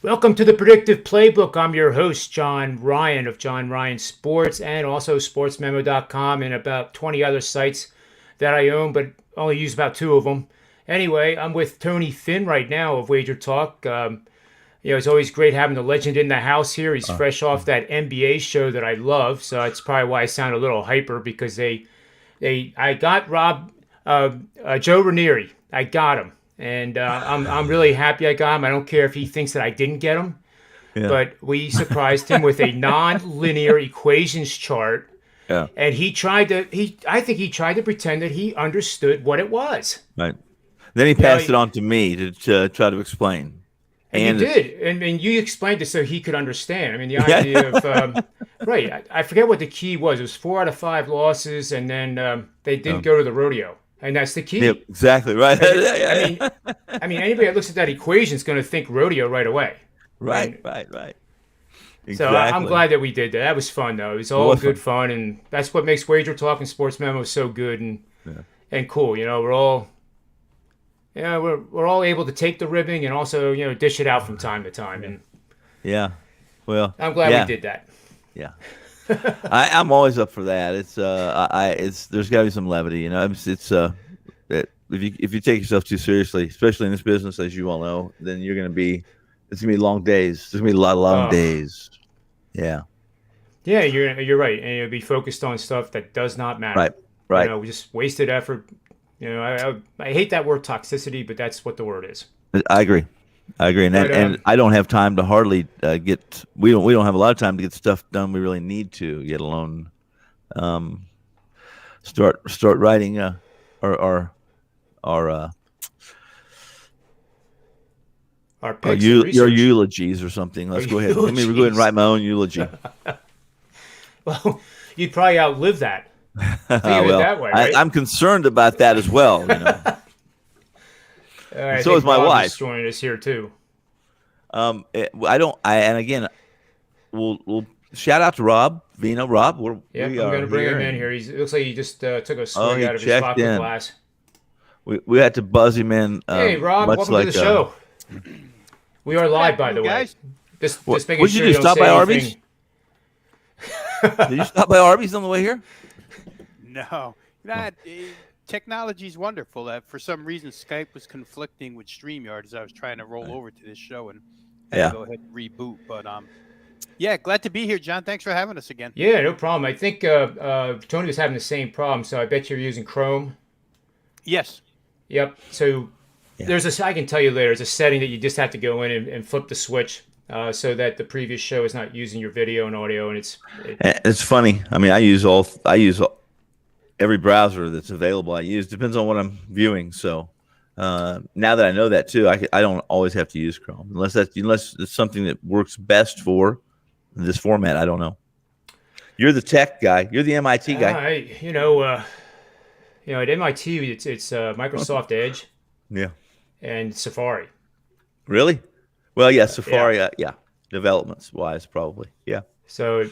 Welcome to the Predictive Playbook. I'm your host, John Ryan of John Ryan Sports and also sportsmemo.com and about 20 other sites that I own, but only use about two of them. Anyway, I'm with Tony Finn right now of Wager Talk. It's always great having the legend in the house here. He's fresh off that NBA show that I love, so that's probably why I sound a little hyper because I got Joe Ranieri. I got him. And I'm really happy I got him. I don't care if he thinks that I didn't get him, but we surprised him with a non-linear equations chart. Yeah. And I think he tried to pretend that he understood what it was. Right. Then he passed it on to me to try to explain. And you did. And you explained it so he could understand. I mean, the idea of, right. I forget what the key was. It was 4 out of 5 losses, and then they didn't go to the rodeo. And that's the key. Yeah, exactly right. I mean, anybody that looks at that equation is going to think rodeo right away. Right. Exactly. So I'm glad that we did that. That was fun, though. It was all good fun, and that's what makes Wager Talk and Sports Memo so good and cool. You know, we're all able to take the ribbing and also dish it out from time to time. And well, I'm glad we did that. Yeah. I'm always up for that. It's there's got to be some levity, that if you take yourself too seriously, especially in this business, as you all know, then it's gonna be long days. There's gonna be a lot of long days. Yeah. Yeah, you're right, and you'll be focused on stuff that does not matter. Right. Just wasted effort. I hate that word toxicity, but that's what the word is. I agree. And I don't have time to hardly get. We don't have a lot of time to get stuff done we really need to, let alone start writing our your eulogies or something. Let's go ahead. Let me go ahead and write my own eulogy. Well, you'd probably outlive that. That way, right? I'm concerned about that as well. So is my wife. Joining us here too. And again, we'll shout out to Rob, Veno. Rob, I'm going to bring him in here. It looks like he just took a swig out of his vodka glass. We had to buzz him in. Hey, Rob, welcome to the show. We are live, by the way. Guys. Just making what did sure you do? Stop by Arby's? Did you stop by Arby's on the way here? No, technology's wonderful. For some reason, Skype was conflicting with StreamYard as I was trying to roll over to this show and had to go ahead and reboot. But glad to be here, John. Thanks for having us again. Yeah, no problem. I think Tony was having the same problem, so I bet you're using Chrome. Yes. Yep. So I can tell you later. There's a setting that you just have to go in and flip the switch so that the previous show is not using your video and audio, and it's funny. I mean, I use every browser that's available. I use depends on what I'm viewing. So now that I know that too, I don't always have to use Chrome unless it's something that works best for this format. I don't know. You're the tech guy. You're the MIT guy. At MIT it's Microsoft Edge. Yeah. And Safari. Really? Well, yeah, Safari. Developments wise, probably. Yeah. So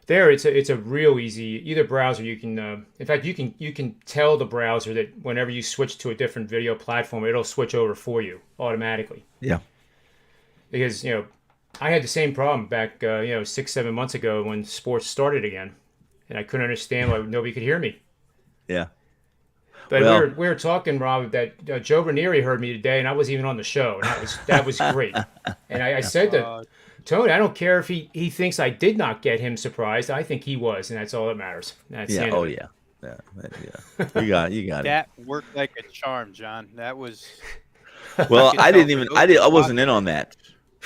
there it's a real easy either browser. You can in fact you can tell the browser that whenever you switch to a different video platform, it'll switch over for you automatically. Yeah. Because I had the same problem back 6-7 months ago when sports started again, and I couldn't understand why nobody could hear me. Yeah. But we were talking, Rob, that Joe Ranieri heard me today, and I wasn't even on the show, and that was great. And I said to Tony, I don't care if he thinks I did not get him surprised. I think he was, and that's all that matters. That's yeah. Oh yeah. Yeah. You got it. That worked like a charm, John. That was. Well, I wasn't in on that.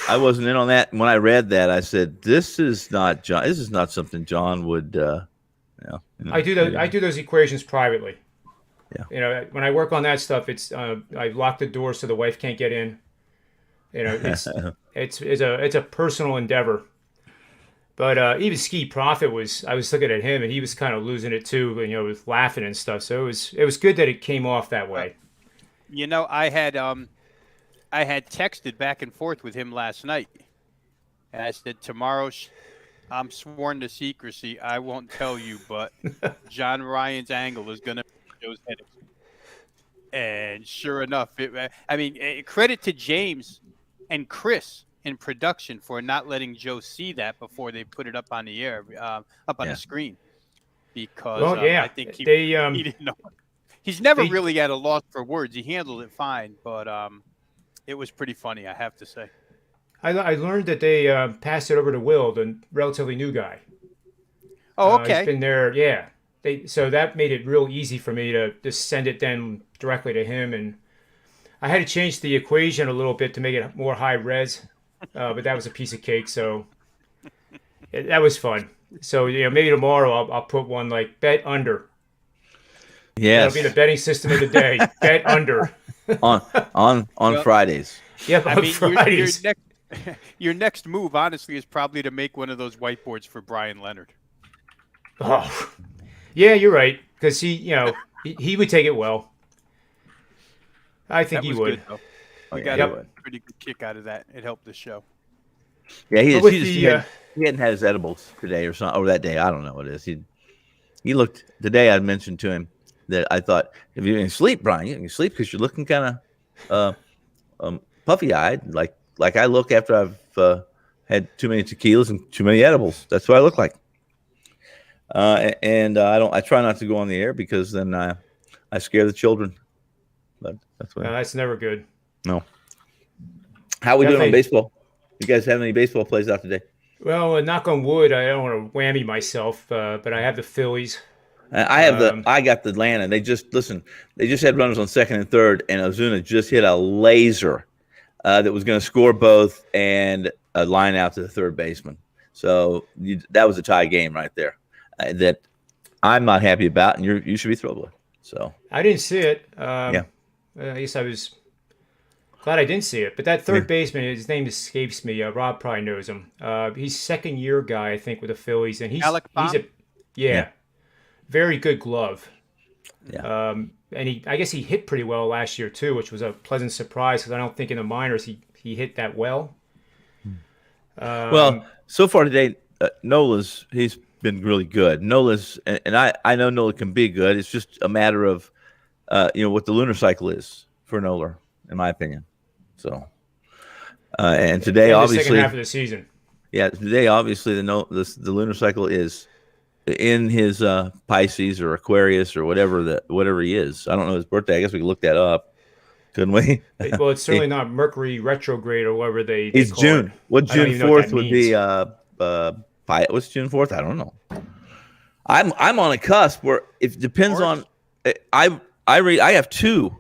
I wasn't in on that. And when I read that, I said, "This is not John. This is not something John would." I do those equations privately. Yeah. When I work on that stuff, it's I lock the door so the wife can't get in. It's a personal endeavor. But even Ski Profit I was looking at him and he was kind of losing it too, with laughing and stuff. So it was good that it came off that way. I had texted back and forth with him last night. And I said, tomorrow I'm sworn to secrecy. I won't tell you, but John Ryan's angle is going to be Joe's head. And sure enough, credit to James and Chris in production for not letting Joe see that before they put it up on the air, up on the screen, because Well, yeah, I think he didn't know. He's never they really at a loss for words. He handled it fine, but it was pretty funny, I have to say. I learned that they passed it over to Will, the relatively new guy. Oh, He's okay. been there, yeah. So that made it real easy for me to just send it then directly to him, and I had to change the equation a little bit to make it more high res, but that was a piece of cake. So that was fun. So maybe tomorrow I'll put one like bet under. That'll Yes. be the betting system of the day. Bet under on Well, Fridays. Yep, I on mean, Fridays. your next move, honestly, is probably to make one of those whiteboards for Brian Leonard. Oh, yeah, you're right. Because he would take it well. I think That he was would. good, though. Oh, We yeah, got he a would. pretty good kick out of that. It helped the show. Yeah, he But is. with He hadn't had his edibles today or something, or that day. I don't know what it is. He looked today. I mentioned to him that I thought, if you're going to sleep, Brian, you can sleep because you're looking kind of puffy eyed, like I look after I've had too many tequilas and too many edibles. That's what I look like. I try not to go on the air because then I scare the children. But that's what. No, that's never good. No. How are we doing on Definitely. baseball? You guys have any baseball plays out today? Well, knock on wood, I don't want to whammy myself, but I have the Phillies. I got the Atlanta. They just had runners on second and third, and Ozuna just hit a laser that was going to score both and a line out to the third baseman. So that was a tie game right there that I'm not happy about, and you should be thrilled with. So I didn't see it. Yeah. I guess I was glad I didn't see it. But that third baseman, his name escapes me. Rob probably knows him. He's second year guy, I think, with the Phillies, and he's Alec Baum? yeah, very good glove. Yeah. And I guess he hit pretty well last year too, which was a pleasant surprise because I don't think in the minors he hit that well. Well, so far today, Nola's he's been really good. Nola's and I know Nola can be good. It's just a matter of what the lunar cycle is for Nola, in my opinion. So and today in the obviously second half of the season. Yeah, today obviously the lunar cycle is in his Pisces or Aquarius or whatever he is. I don't know his birthday. I guess we could look that up, couldn't we? Well, it's certainly not Mercury retrograde or whatever they He's call June. it. What I don't June even know what 4th that would be? means. What's June 4th? I don't know. I'm on a cusp where it depends on. I have two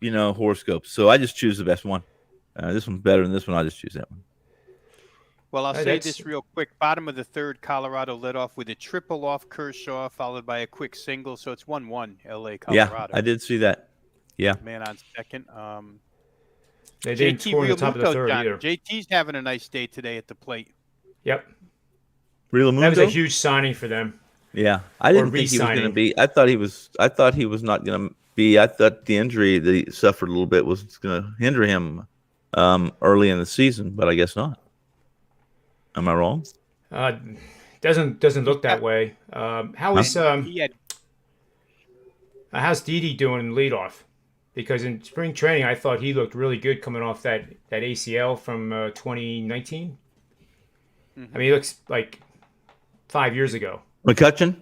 horoscopes, so I just choose the best one. This one's better than this one. I'll just choose that one. Well, I'll say That's- this real quick. Bottom of the third, Colorado led off with a triple off Kershaw, followed by a quick single. So it's 1-1, L.A. Colorado. Yeah, I did see that. Yeah. Man on second. They didn't JT score in the top of the Realmuto, third John. either. JT's having a nice day today at the plate. Yep, Real that was a Mundo? huge signing for them. Yeah, I didn't think he was going to re-signing. be. I thought he was not going to be. I thought the injury that he suffered a little bit was going to hinder him early in the season, but I guess not. Am I wrong? Doesn't look that way. How's He had Didi doing in leadoff? Because in spring training, I thought he looked really good coming off that ACL from 2019. I mean, he looks like 5 years ago. McCutcheon?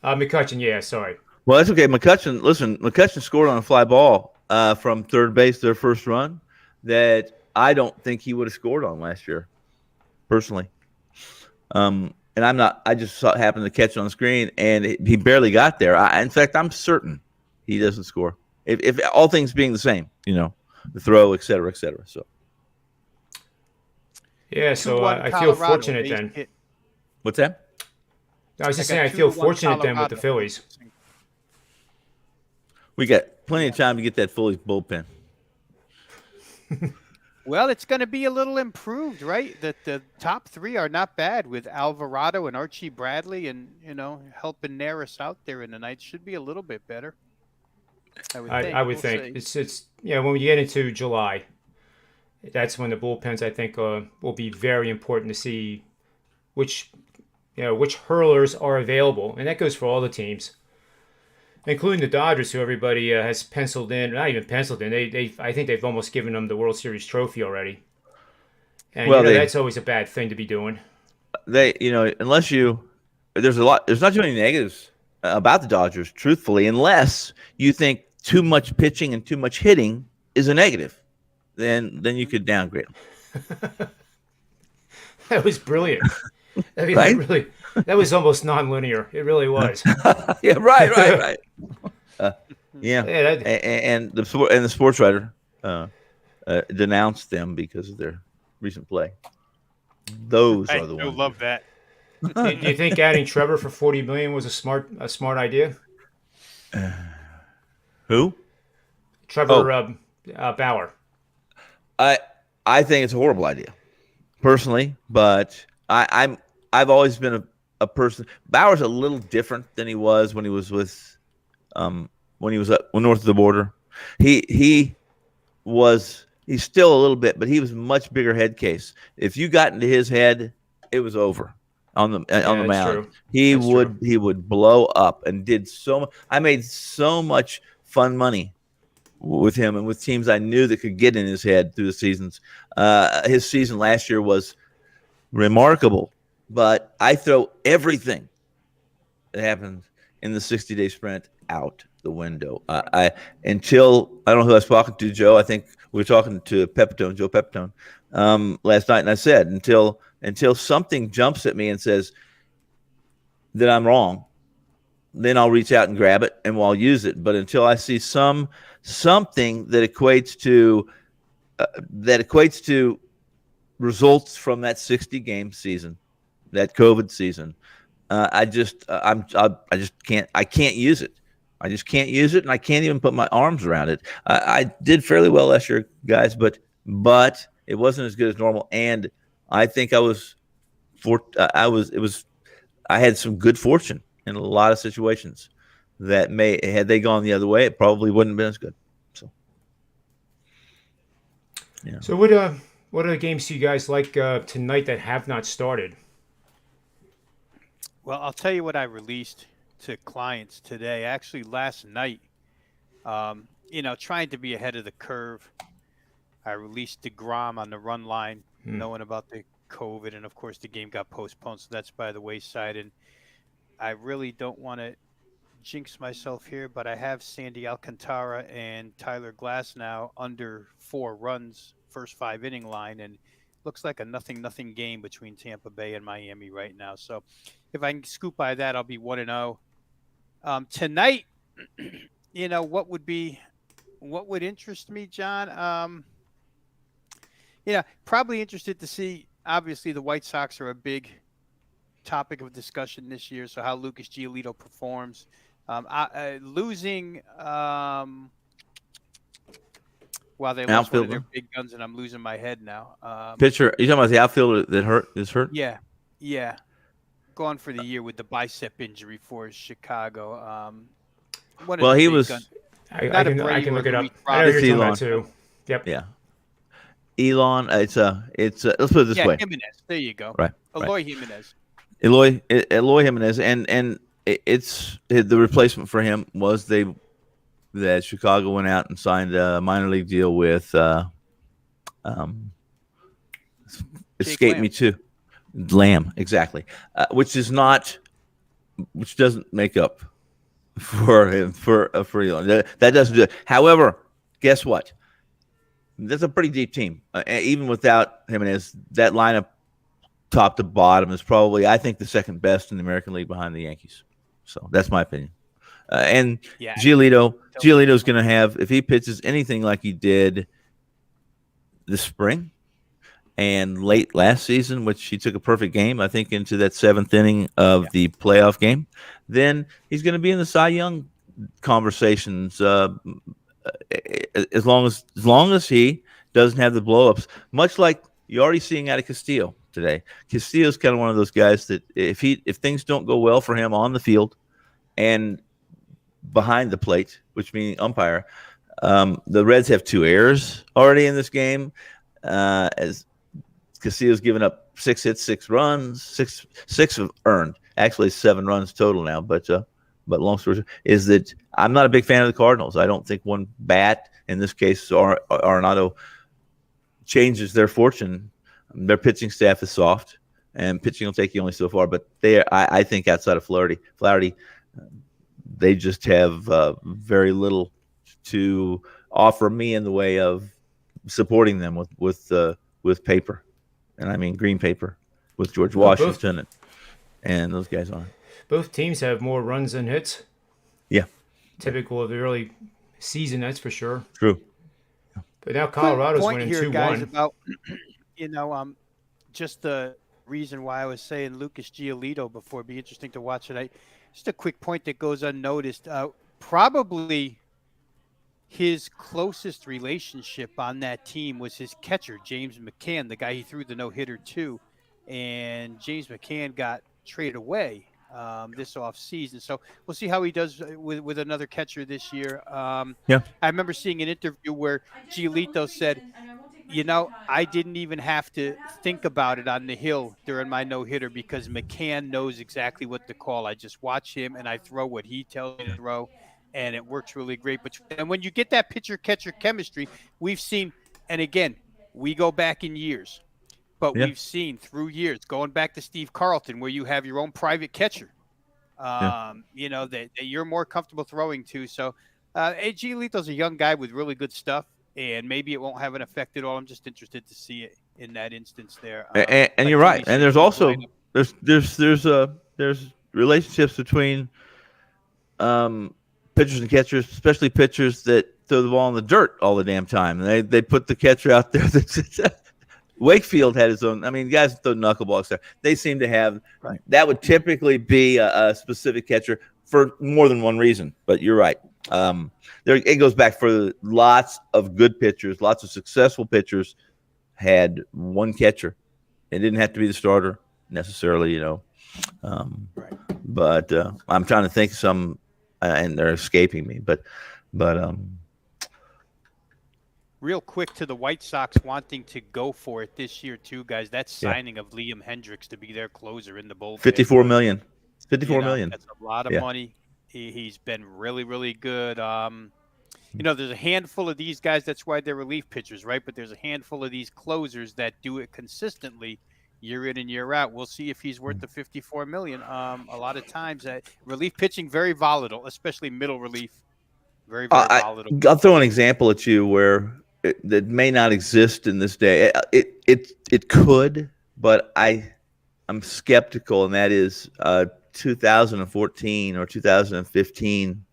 McCutcheon, yeah, sorry. Well, that's okay. McCutcheon scored on a fly ball from third base, their first run, that I don't think he would have scored on last year, personally. And I just happened to catch it on the screen, and he barely got there. In fact, I'm certain he doesn't score. If all things being the same, the throw, et cetera, et cetera. So, Yeah, so 2-1 I feel Colorado, fortunate base then. hit. what's that? I was just I saying, I got feel 2-1 fortunate then with the Colorado. Phillies. We got plenty of time to get that Phillies bullpen. Well, it's going to be a little improved, right? That the top three are not bad with Alvarado and Archie Bradley, and helping Neris out there in the night should be a little bit better. I would think. I would We'll think see. it's when we get into July, that's when the bullpens I think will be very important to see which hurlers are available, and that goes for all the teams. including the Dodgers, who everybody has penciled in. Not even penciled in. I think they've almost given them the World Series trophy already. And Well, that's always a bad thing to be doing. unless there's not too many negatives about the Dodgers, truthfully, unless you think too much pitching and too much hitting is a negative. Then you could downgrade them. That was brilliant. I mean, Right? that was almost non-linear. It really was. Yeah, right. Yeah, Yeah, and the sports writer denounced them because of their recent play. Those I are the do ones. love that. do you think adding Trevor for $40 million was a smart idea? Who? Trevor Bauer. I think it's a horrible idea, personally. But I've always been a person. Bauer's a little different than he was when he was with when he was up north of the border. He's still a little bit, but he was a much bigger head case. If you got into his head, it was over on the mound. True. He would blow up and did so much. I made so much fun money with him and with teams I knew that could get in his head through the seasons. His season last year was remarkable, but I throw everything that happens in the 60-day sprint out the window. Until I don't know who I was talking to, Joe. I think we were talking to Joe Pepitone, last night, and I said until something jumps at me and says that I'm wrong, then I'll reach out and grab it and I'll use it. But until I see something that equates to results from that 60-game season, that COVID season, I just can't use it. I just can't use it, and I can't even put my arms around it. I did fairly well last year, guys, but it wasn't as good as normal, and I think I had some good fortune in a lot of situations that had they gone the other way, it probably wouldn't have been as good. So, yeah. So what other games do you guys like tonight that have not started? Well, I'll tell you what I released to clients today. Actually, last night, trying to be ahead of the curve, I released DeGrom on the run line, knowing about the COVID, and of course the game got postponed, so that's by the wayside. And I really don't want to jinx myself here, but I have Sandy Alcantara and Tyler Glasnow under 4 runs, first 5-inning line, and looks like a nothing game between Tampa Bay and Miami right now. So if I can scoop by that, I'll be 1-0. Tonight, what would interest me, John? Probably interested to see. Obviously, the White Sox are a big topic of discussion this year. So how Lucas Giolito performs, losing. Well, they lost one of their big guns, and I'm losing my head now. Pitcher, you talking about the outfielder that is hurt? Yeah. Gone for the year with the bicep injury for Chicago. He was. I can look it up. I know you're talking about too. Yep. Yeah. Elon, it's let's put it this way. Jimenez. There you go. Right. Eloy Jimenez. Eloy Jimenez, and it's the replacement for him was that Chicago went out and signed a minor league deal with escape me too. Lamb, exactly, which doesn't make up for him for Elon. That doesn't do it. However, guess what? That's a pretty deep team. Even without Jimenez, that lineup, top to bottom, is probably, I think, the second best in the American League behind the Yankees. So that's my opinion. And Giolito's going to have, if he pitches anything like he did this spring and late last season, which he took a perfect game, I think, into that 7th inning of the playoff game, then he's going to be in the Cy Young conversations as long as he doesn't have the blow-ups, much like you're already seeing out of Castillo today. Castillo's kind of one of those guys that if things don't go well for him on the field and behind the plate, which means umpire, the Reds have 2 errors already in this game. As Castillo's given up 6 hits, 6 runs, six have earned. Actually, 7 runs total now. But But long story short is that I'm not a big fan of the Cardinals. I don't think one bat, in this case, Arenado, changes their fortune. Their pitching staff is soft, and pitching will take you only so far. But I think outside of Flaherty, they just have very little to offer me in the way of supporting them with paper, and I mean green paper, with George Washington and those guys on it. Both teams have more runs than hits. Yeah. Typical of the early season, that's for sure. True. But now Colorado's winning 2-1. Guys, about just the reason why I was saying Lucas Giolito before, it'd be interesting to watch tonight. Just a quick point that goes unnoticed. Probably his closest relationship on that team was his catcher, James McCann, the guy he threw the no-hitter to. And James McCann got traded away this offseason. So we'll see how he does with another catcher this year. I remember seeing an interview where Giolito said, I didn't even have to think about it on the hill during my no-hitter because McCann knows exactly what to call. I just watch him and I throw what he tells me to throw, and it works really great. And when you get that pitcher-catcher chemistry, we've seen, and again, we go back in years, but we've seen through years, going back to Steve Carlton, where you have your own private catcher, that you're more comfortable throwing to. So Giolito's a young guy with really good stuff. And maybe it won't have an effect at all. I'm just interested to see it in that instance there. And you're right. And there's also there's relationships between pitchers and catchers, especially pitchers that throw the ball in the dirt all the damn time. And they put the catcher out there. Wakefield had his own. I mean, guys throw knuckleballs there. They seem to have that would typically be a specific catcher for more than one reason. But you're right. It goes back for lots of good pitchers, lots of successful pitchers had one catcher. It didn't have to be the starter necessarily, But I'm trying to think of some, and they're escaping me. But real quick to the White Sox wanting to go for it this year too, guys. That signing of Liam Hendricks to be their closer in the bullpen. $54 million. $54 million. That's a lot of money. He's been really, really good. There's a handful of these guys. That's why they're relief pitchers, right? But there's a handful of these closers that do it consistently year in and year out. We'll see if he's worth the $54 million. A lot of times, relief pitching, very volatile, especially middle relief. Very, very volatile. I'll throw an example at you where that may not exist in this day. It could, but I'm skeptical, and that is 2014 or 2015,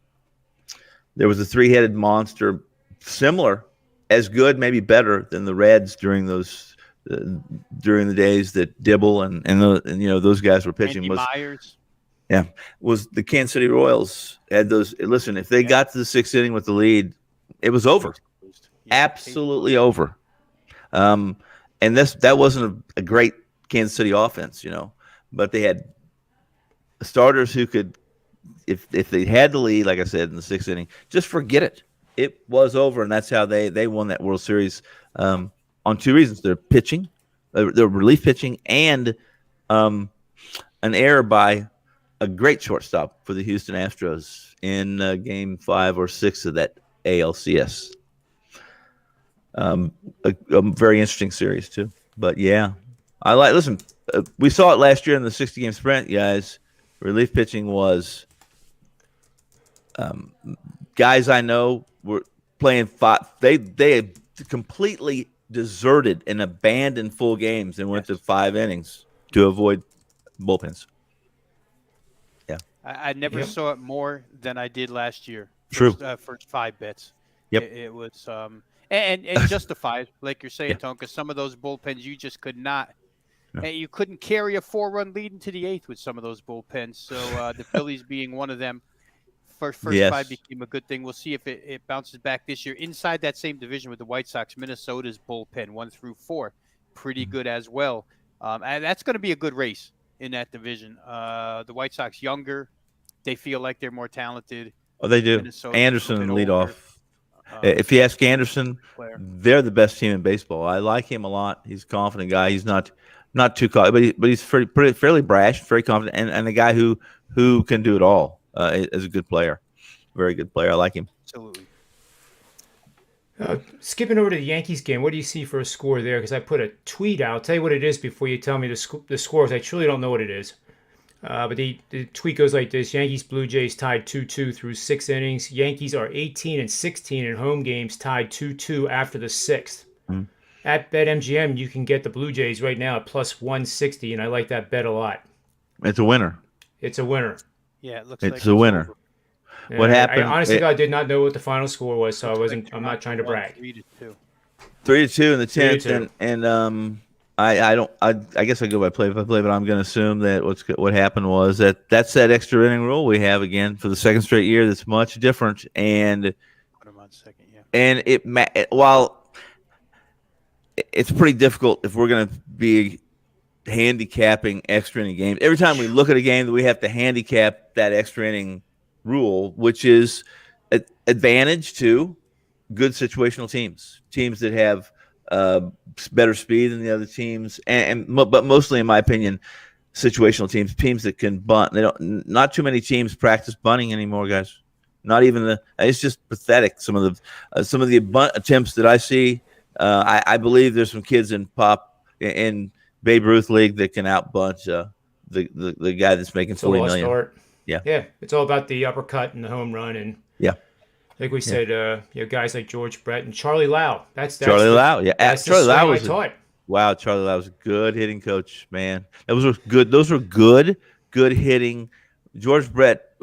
there was a three-headed monster, similar, as good, maybe better than the Reds during the days that Dibble and those guys were pitching. Andy Myers. Yeah, was the Kansas City Royals had those. Listen, if they got to the sixth inning with the lead, it was over, absolutely over. And that wasn't a great Kansas City offense, but they had starters who could, if they had the lead, like I said, in the sixth inning, just forget it. It was over, and that's how they won that World Series on two reasons: their pitching, their relief pitching, and an error by a great shortstop for the Houston Astros in Game 5 or 6 of that ALCS. A very interesting series too. But listen. We saw it last year in the 60-game sprint, guys. Relief pitching was guys I know were playing five. They had completely deserted and abandoned full games and went to 5 innings to avoid bullpens. Yeah, I never saw it more than I did last year. True. First 5 bits. Yep. It was and justified, like you're saying, Tom, because some of those bullpens you just could not. No. And you couldn't carry a 4-run lead into the 8th with some of those bullpens. So the Phillies being one of them, first 5 became a good thing. We'll see if it bounces back this year. Inside that same division with the White Sox, Minnesota's bullpen 1 through 4, pretty good as well. And that's going to be a good race in that division. The White Sox younger, they feel like they're more talented. Oh, they do. Anderson lead off. If you ask Anderson, they're the best team in baseball. I like him a lot. He's a confident guy. He's not too cocky, but he's fairly brash, very confident, and a guy who can do it all. is a good player, very good player. I like him. Absolutely. Skipping over to the Yankees game, what do you see for a score there? Because I put a tweet out. I'll tell you what it is before you tell me the scores. I truly don't know what it is. But the tweet goes like this: Yankees Blue Jays tied 2-2 through 6 innings. Yankees are 18-16 in home games, tied 2-2 after the 6th. Mm. At BetMGM, you can get the Blue Jays right now at plus 160, and I like that bet a lot. It's a winner. It's a winner. Yeah, it looks It's like a winner. over. What happened? I honestly, I did not know what the final score was, so I'm not trying to brag. 3-2. 3-2 in the 3-2. 10th, and I guess I go by play-by-play, but I'm going to assume that what happened was that's that extra inning rule we have again for the second straight year. That's much different, and Put him on second, yeah. and while it's pretty difficult if we're going to be handicapping extra inning games. Every time we look at a game, we have to handicap that extra inning rule, which is an advantage to good situational teams that have better speed than the other teams, but mostly, in my opinion, situational teams that can bunt. Not too many teams practice bunting anymore, guys. Not even it's just pathetic. Some of the bunt attempts that I see. I believe there's some kids in Babe Ruth League that can out bunt the guy that's making $40 million. Art. Yeah, it's all about the uppercut and the home run, and like we said, guys like George Brett and Charlie Lau. That's Charlie Lau. Yeah, that's Charlie Lau was taught. Wow, Charlie Lau was a good hitting coach, man. Those were good hitting. George Brett,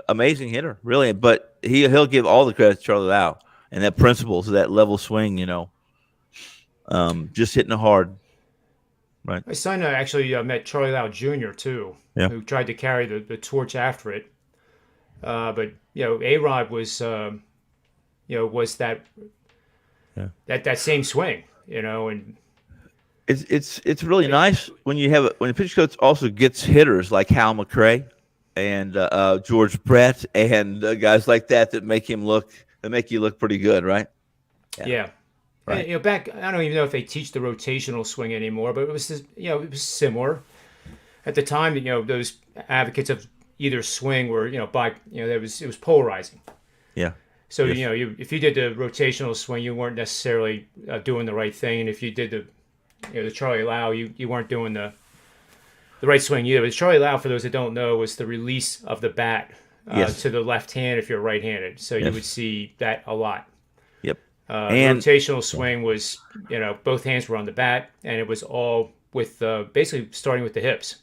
amazing hitter, really. But he'll give all the credit to Charlie Lau and that principles, that level swing, just hitting it hard. Right. My son actually met Charlie Lau Jr. too, who tried to carry the torch after it. But A-Rod was was that same swing, and it's really nice when a pitch coach also gets hitters like Hal McRae and George Brett and guys like that make you look pretty good, right? Yeah. Right. And, back, I don't even know if they teach the rotational swing anymore, but it was it was similar at the time. Those advocates of either swing were it was polarizing. Yeah. So if you did the rotational swing, you weren't necessarily doing the right thing, and if you did the Charlie Lau, you weren't doing the right swing either. But Charlie Lau, for those that don't know, was the release of the bat to the left hand if you're right-handed. So you would see that a lot. Yep. And rotational swing was both hands were on the bat, and it was all with basically starting with the hips.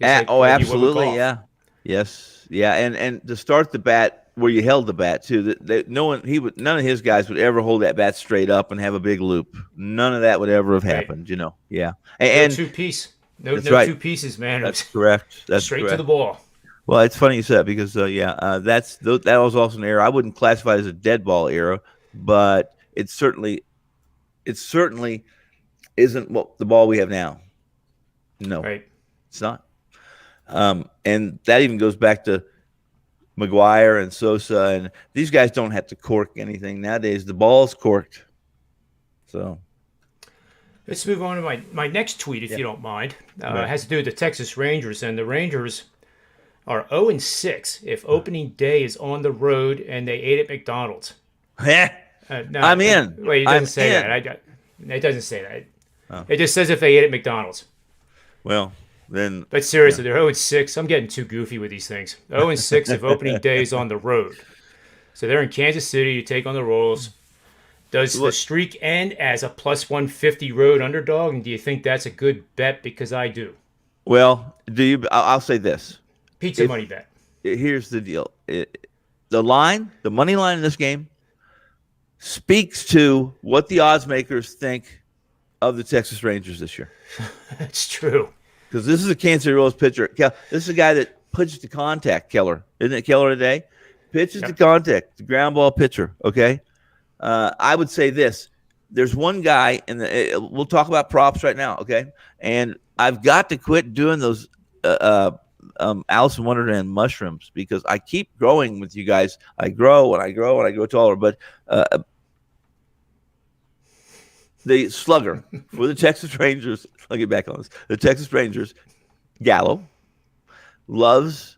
Absolutely, yeah. Yes, yeah, and to start the bat where you held the bat too. None of his guys would ever hold that bat straight up and have a big loop. None of that would ever have happened. Yeah. And no two-piece, no right. two pieces, man. That's correct. That's straight correct. to the ball. Well, it's funny you said that because that was also an era. I wouldn't classify it as a dead ball era, but it certainly isn't the ball we have now. No, right. It's not. And that even goes back to McGuire and Sosa, and these guys don't have to cork anything nowadays. The ball's corked. So let's move on to my next tweet, if you don't mind. Right. It has to do with the Texas Rangers, and the Rangers are 0-6 if opening day is on the road and they ate at McDonald's. No, I'm in. Wait, it doesn't say that. It doesn't say that. Oh. It just says if they ate at McDonald's. Well, then. But seriously, they're 0-6. I'm getting too goofy with these things. 0-6 if opening day is on the road. So they're in Kansas City to take on the Royals. Does the streak end as a plus 150 road underdog? And do you think that's a good bet? Because I do. Well, I'll say this. Pizza money bet. Here's the deal. The money line in this game speaks to what the odds makers think of the Texas Rangers this year. That's true. Because this is a Kansas City Royals pitcher. This is a guy that pitches to contact, Keller. Isn't it Keller today? Pitches to contact, the ground ball pitcher, okay? I would say this. There's one guy, we'll talk about props right now, okay? And I've got to quit doing those Alice in Wonderland mushrooms because I keep growing with you guys. I grow and I grow and I grow taller. But the slugger for the Texas Rangers, I'll get back on this. The Texas Rangers, Gallo, loves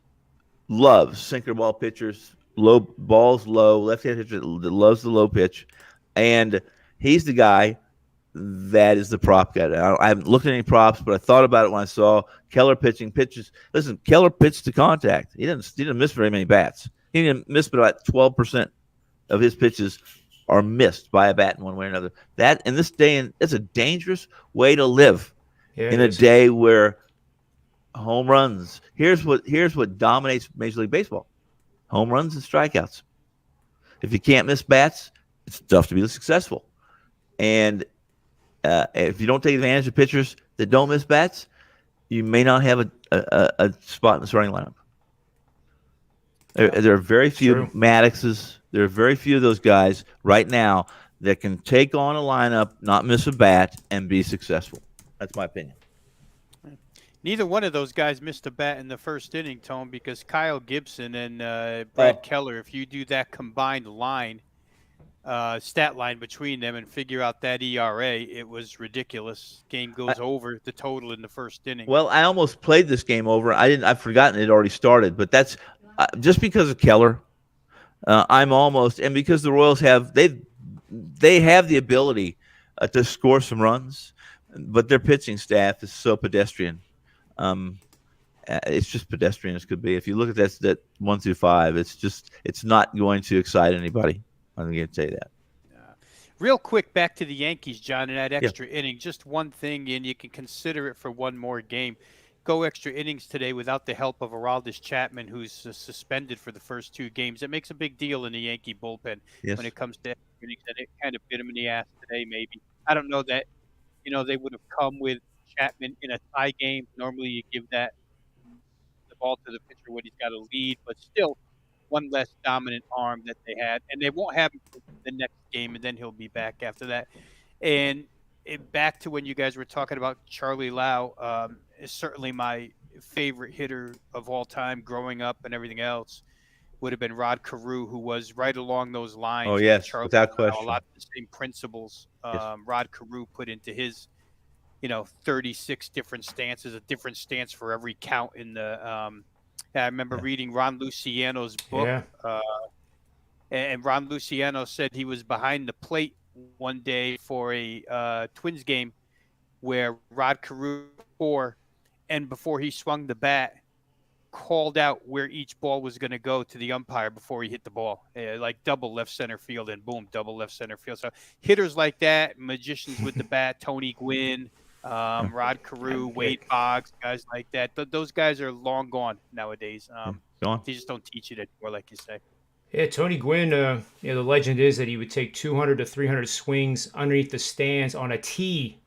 loves sinker ball pitchers, low balls, low left-handed pitcher that loves the low pitch, and he's the guy that is the prop guy. I haven't looked at any props, but I thought about it when I saw Keller pitches. Listen, Keller pitched to contact. He didn't miss very many bats. He didn't miss, but about 12% of his pitches are missed by a bat in one way or another. That in this day, and it's a dangerous way to live in a day where home runs. Here's what dominates Major League Baseball: home runs and strikeouts. If you can't miss bats, it's tough to be successful. And if you don't take advantage of pitchers that don't miss bats, you may not have a spot in the starting lineup. There are very few Maddoxes. There are very few of those guys right now that can take on a lineup, not miss a bat, and be successful. That's my opinion. Neither one of those guys missed a bat in the first inning, Tone, because Kyle Gibson and Brad Keller, if you do that combined line, stat line between them and figure out that ERA, it was ridiculous. Game goes over the total in the first inning. Well, I almost played this game over. I've forgotten it already started, but that's just because of Keller. And because the Royals have the ability to score some runs, but their pitching staff is so pedestrian. It's just pedestrian as could be. If you look at that 1 through 5, it's not going to excite anybody. I'm going to tell you that. Real quick, back to the Yankees, John, in that extra inning. Just one thing, and you can consider it for one more game. Go extra innings today without the help of Aroldis Chapman, who's suspended for the first 2 games. It makes a big deal in the Yankee bullpen when it comes to extra innings, and it kind of bit him in the ass today, maybe. I don't know that, they would have come with Chapman in a tie game. Normally you give the ball to the pitcher when he's got a lead, but still one less dominant arm that they had. And they won't have him for the next game, and then he'll be back after that. And back to when you guys were talking about Charlie Lau, is certainly my favorite hitter of all time growing up and everything else would have been Rod Carew, who was right along those lines. Oh, yes, Charlie without Lau, question. a lot of the same principles Yes. Rod Carew put into his 36 different stances, a different stance for every count in the I remember reading Ron Luciano's book, and Ron Luciano said he was behind the plate one day for a Twins game where Rod Carew and before he swung the bat, called out where each ball was going to go to the umpire before he hit the ball, like double left center field, and boom, double left center field. So hitters like that, magicians with the bat, Tony Gwynn, Rod Carew, Wade Boggs, guys like that. Those guys are long gone nowadays. They just don't teach it anymore, like you say. Yeah, Tony Gwynn, the legend is that he would take 200 to 300 swings underneath the stands on a tee.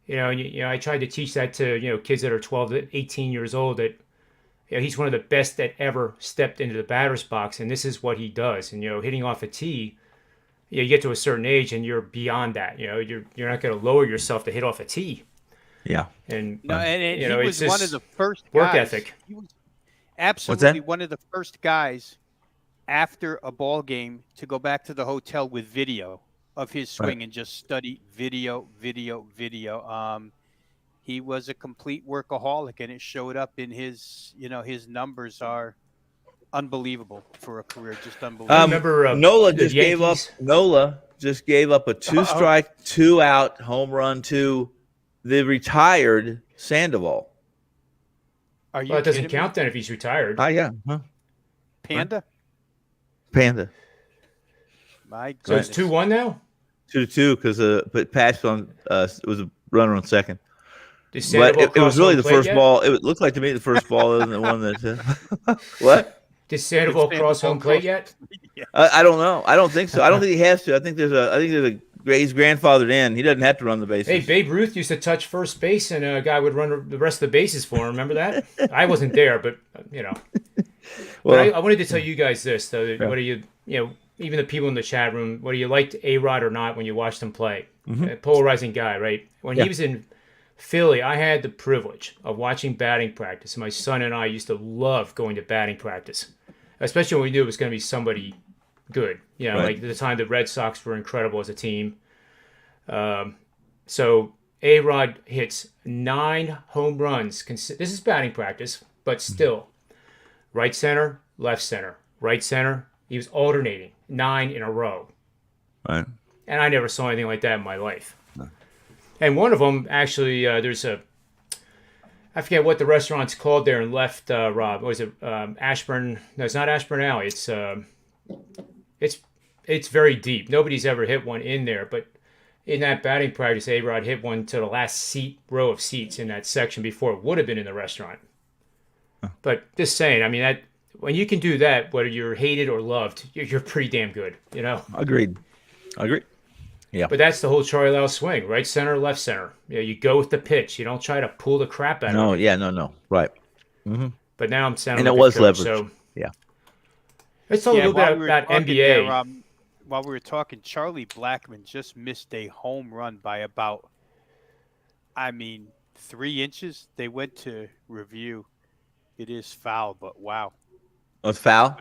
I tried to teach that to, kids that are 12 to 18 years old that he's one of the best that ever stepped into the batter's box, and this is what he does. And, hitting off a tee, you get to a certain age and you're beyond that. You're not going to lower yourself to hit off a tee. Yeah. And he was one of the first guys. Work ethic. He was absolutely one of the first guys after a ball game to go back to the hotel with video of his swing and just study video. He was a complete workaholic, and it showed up in his, his numbers are unbelievable for a career, just unbelievable. I remember Nola just gave up a 2-strike, 2-out home run to the retired Sandoval. Are you? Well, it doesn't count then if he's retired. Yeah. Huh? Panda. My goodness. So it's 2-1 now. 2-2 because but Patch on it was a runner on second. But it was really the first ball. It looked like to me the first ball isn't the one that. What? Did Sandoval cross home plate yet? I don't know. I don't think so. I don't think he has to. I think there's he's grandfathered in. He doesn't have to run the bases. Hey, Babe Ruth used to touch first base, and a guy would run the rest of the bases for him. Remember that? I wasn't there, but Well, but I wanted to tell you guys this though. What do you even the people in the chat room, whether you liked A-Rod or not when you watched him play, a polarizing guy, right? When he was in Philly, I had the privilege of watching batting practice. My son and I used to love going to batting practice, especially when we knew it was going to be somebody good. Like at the time the Red Sox were incredible as a team. So A-Rod hits 9 home runs. This is batting practice, but still. right center, left center, right center. He was alternating 9 in a row. Right. And I never saw anything like that in my life. No. And one of them, actually, there's I forget what the restaurant's called there in left, Rob. Was it Ashburn? No, it's not Ashburn Alley. It's very deep. Nobody's ever hit one in there, but in that batting practice, A-Rod hit one to the last row of seats in that section before it would have been in the restaurant. Huh. But just saying, I mean, that when you can do that, whether you're hated or loved, you're pretty damn good, you know? Agreed. Yeah. But that's the whole Charlie Lau swing, right center, left center. You go with the pitch. You don't try to pull the crap out of it. No. Right. Mm-hmm. But now I'm sounding and like it was coach, leverage. So yeah. Let's talk a little bit about NBA. There, while we were talking, Charlie Blackmon just missed a home run by about, 3 inches. They went to review. It is foul, but wow. Oh, it's foul?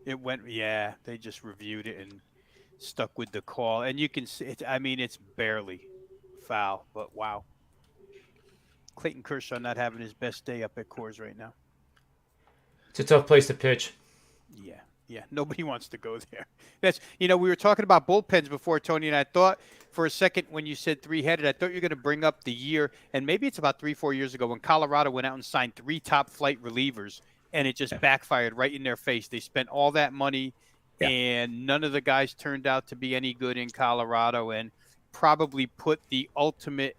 It went, yeah. They just reviewed it and stuck with the call. And you can see, it's barely foul, but wow. Clayton Kershaw not having his best day up at Coors right now. It's a tough place to pitch. Yeah, nobody wants to go there. That's we were talking about bullpens before, Tony, and I thought for a second when you said three-headed, I thought you were going to bring up the year, and maybe it's about 3-4 years ago when Colorado went out and signed 3 top-flight relievers, and it just backfired right in their face. They spent all that money, and none of the guys turned out to be any good in Colorado, and probably put the ultimate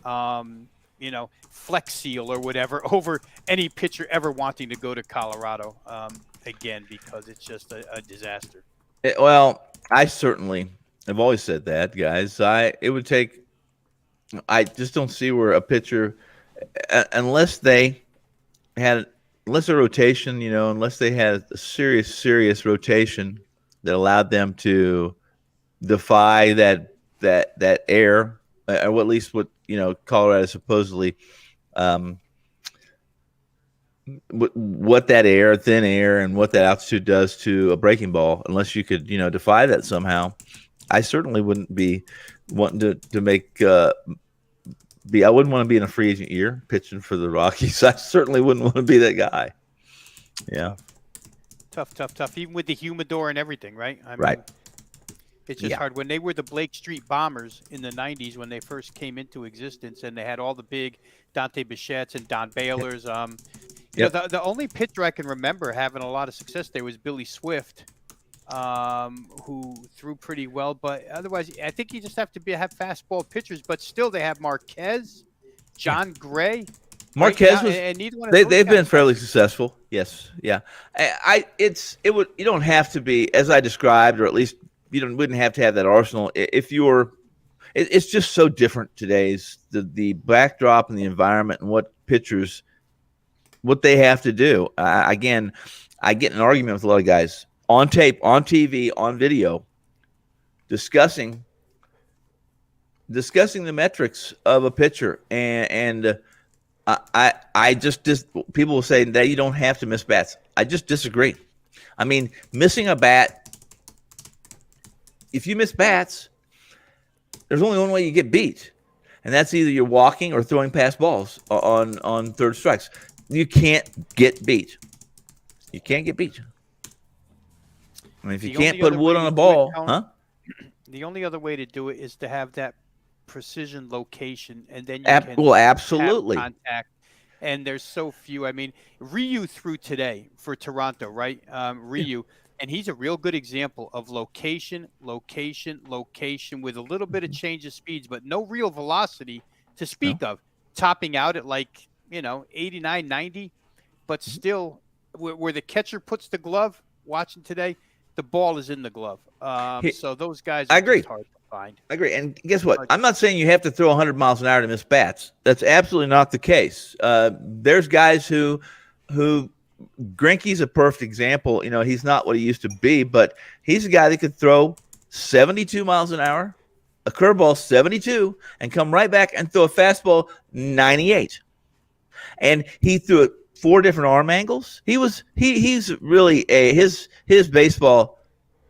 flex seal or whatever over any pitcher ever wanting to go to Colorado. Again, because it's just a disaster. I certainly have always said that, guys. I just don't see where a pitcher, unless their rotation, unless they had a serious rotation that allowed them to defy that air, or at least what Colorado supposedly. What that thin air, and what that altitude does to a breaking ball, unless you could, defy that somehow, I certainly wouldn't be wanting to make. I wouldn't want to be in a free agent year pitching for the Rockies. I certainly wouldn't want to be that guy. Yeah. Tough. Even with the humidor and everything, right? Right. It's just hard. When they were the Blake Street Bombers in the 90s, when they first came into existence, and they had all the big Dante Bichette's and Don Baylor's. The only pitcher I can remember having a lot of success there was Billy Swift, who threw pretty well. But otherwise, I think you just have to have fastball pitchers. But still, they have Marquez, John Gray. Marquez was. And neither one of they've been fairly successful. Yes, yeah. You don't have to be, as I described, or at least you wouldn't have to have that arsenal if you were. It's just so different today's the backdrop and the environment and what pitchers. What they have to do. Again, I get in an argument with a lot of guys on tape, on TV, on video, discussing the metrics of a pitcher, and I just people will say that you don't have to miss bats. I just disagree. Missing a bat. If you miss bats, there's only one way you get beat, and that's either you're walking or throwing past balls on third strikes. You can't get beat. You can't get beat. If you can't put wood on a ball, The only other way to do it is to have that precision location, and then you can absolutely have contact. And there's so few. Ryu threw today for Toronto, right? Ryu, and he's a real good example of location with a little bit of change of speeds, but no real velocity to speak of. Topping out at 89, 90, but still where the catcher puts the glove, watching today, the ball is in the glove. So those guys are just hard to find. I agree. And guess what? I'm not saying you have to throw 100 miles an hour to miss bats. That's absolutely not the case. There's guys who Greinke's a perfect example. He's not what he used to be, but he's a guy that could throw 72 miles an hour, a curveball 72, and come right back and throw a fastball 98. And he threw it 4 different arm angles. He's really his baseball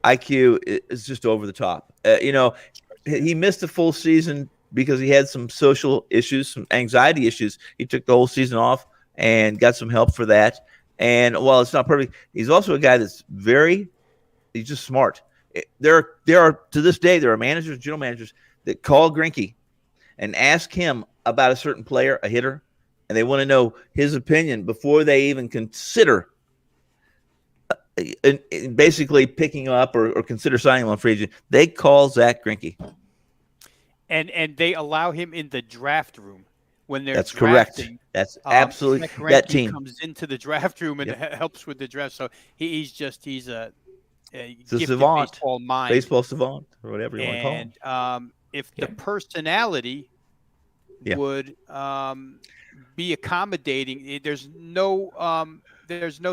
IQ is just over the top. He missed a full season because he had some social issues, some anxiety issues. He took the whole season off and got some help for that. And while it's not perfect, he's also a guy that's he's just smart. There are to this day, there are managers, general managers that call Greinke and ask him about a certain player, a hitter, and they want to know his opinion before they even consider basically picking up or consider signing him on free agent. They call Zach Greinke. And they allow him in the draft room when they're That's drafting. Correct. That's absolutely that team comes into the draft room and helps with the draft. So he's a gifted savant, baseball mind, baseball savant, or whatever you want to call him. And if the personality would be accommodating, there's no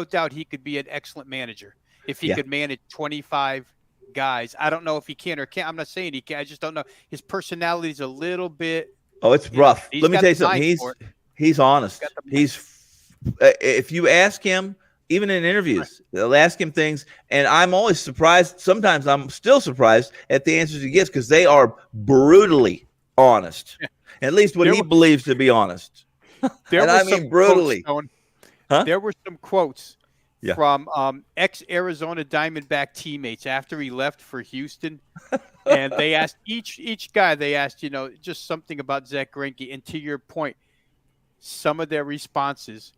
doubt he could be an excellent manager if he could manage 25 guys. I don't know if he can or can't. I'm not saying he can. I just don't know. His personality is a little bit. Oh, it's rough. Let me tell you something. He's honest. If you ask him, even in interviews, they'll ask him things, and I'm always surprised. Sometimes I'm still surprised at the answers he gives because they are brutally honest. At least what he believes to be honest. And I mean brutally. There were some quotes from ex-Arizona Diamondback teammates after he left for Houston. And they asked each guy, just something about Zach Greinke. And to your point, some of their responses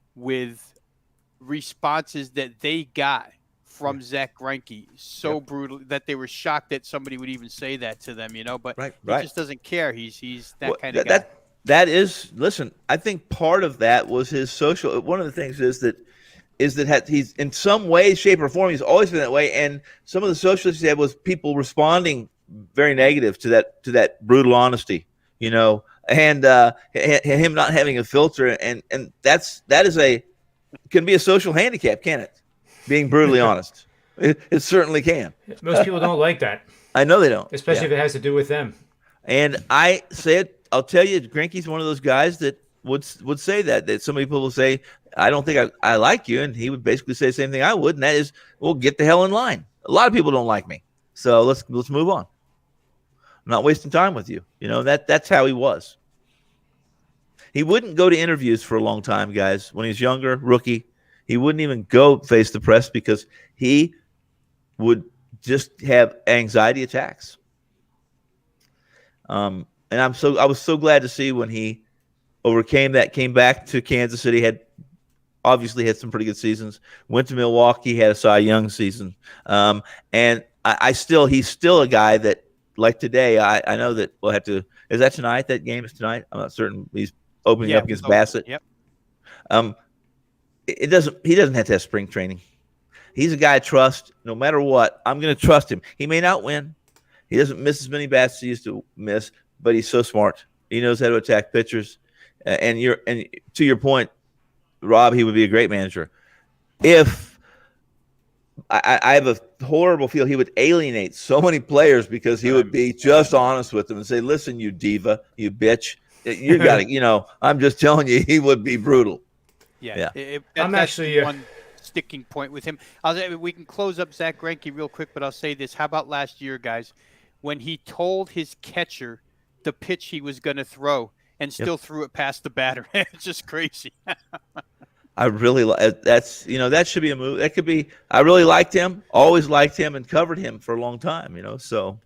that they got from Zach Greinke so brutal that they were shocked that somebody would even say that to them, but he just doesn't care. He's that kind of guy. Listen, I think part of that was his social. One of the things is that he's in some way, shape, or form, he's always been that way. And some of the social issues he had was people responding very negative to that brutal honesty, and him not having a filter. And that can be a social handicap, can it? Being brutally honest. It certainly can. Most people don't like that. I know they don't. Especially if it has to do with them. And I say it, I'll tell you, Greinke's one of those guys that would say that some people will say, I don't think I like you. And he would basically say the same thing I would. And that is, well, get the hell in line. A lot of people don't like me. So let's move on. I'm not wasting time with you. That's how he was. He wouldn't go to interviews for a long time, guys. When he was younger, rookie, he wouldn't even go face the press because he would just have anxiety attacks. And I was so glad to see when he overcame that, came back to Kansas City, obviously had some pretty good seasons, went to Milwaukee, had a Cy Young season. And he's still a guy that, like today, I know that we'll have to, is that tonight? That game is tonight? I'm not certain. He's opening up against Bassett. Yep. He doesn't have to have spring training. He's a guy I trust. No matter what, I'm going to trust him. He may not win. He doesn't miss as many bats as he used to miss, but he's so smart. He knows how to attack pitchers. And to your point, Rob, he would be a great manager. If I have a horrible feel he would alienate so many players because he would be just honest with them and say, listen, you diva, you bitch, you got to, I'm just telling you, he would be brutal. Yeah. That's one sticking point with him. We can close up Zach Greinke real quick, but I'll say this. How about last year, guys, when he told his catcher the pitch he was going to throw and still threw it past the batter? It's just crazy. I really that should be a move. That could be. I really liked him, always liked him, and covered him for a long time. So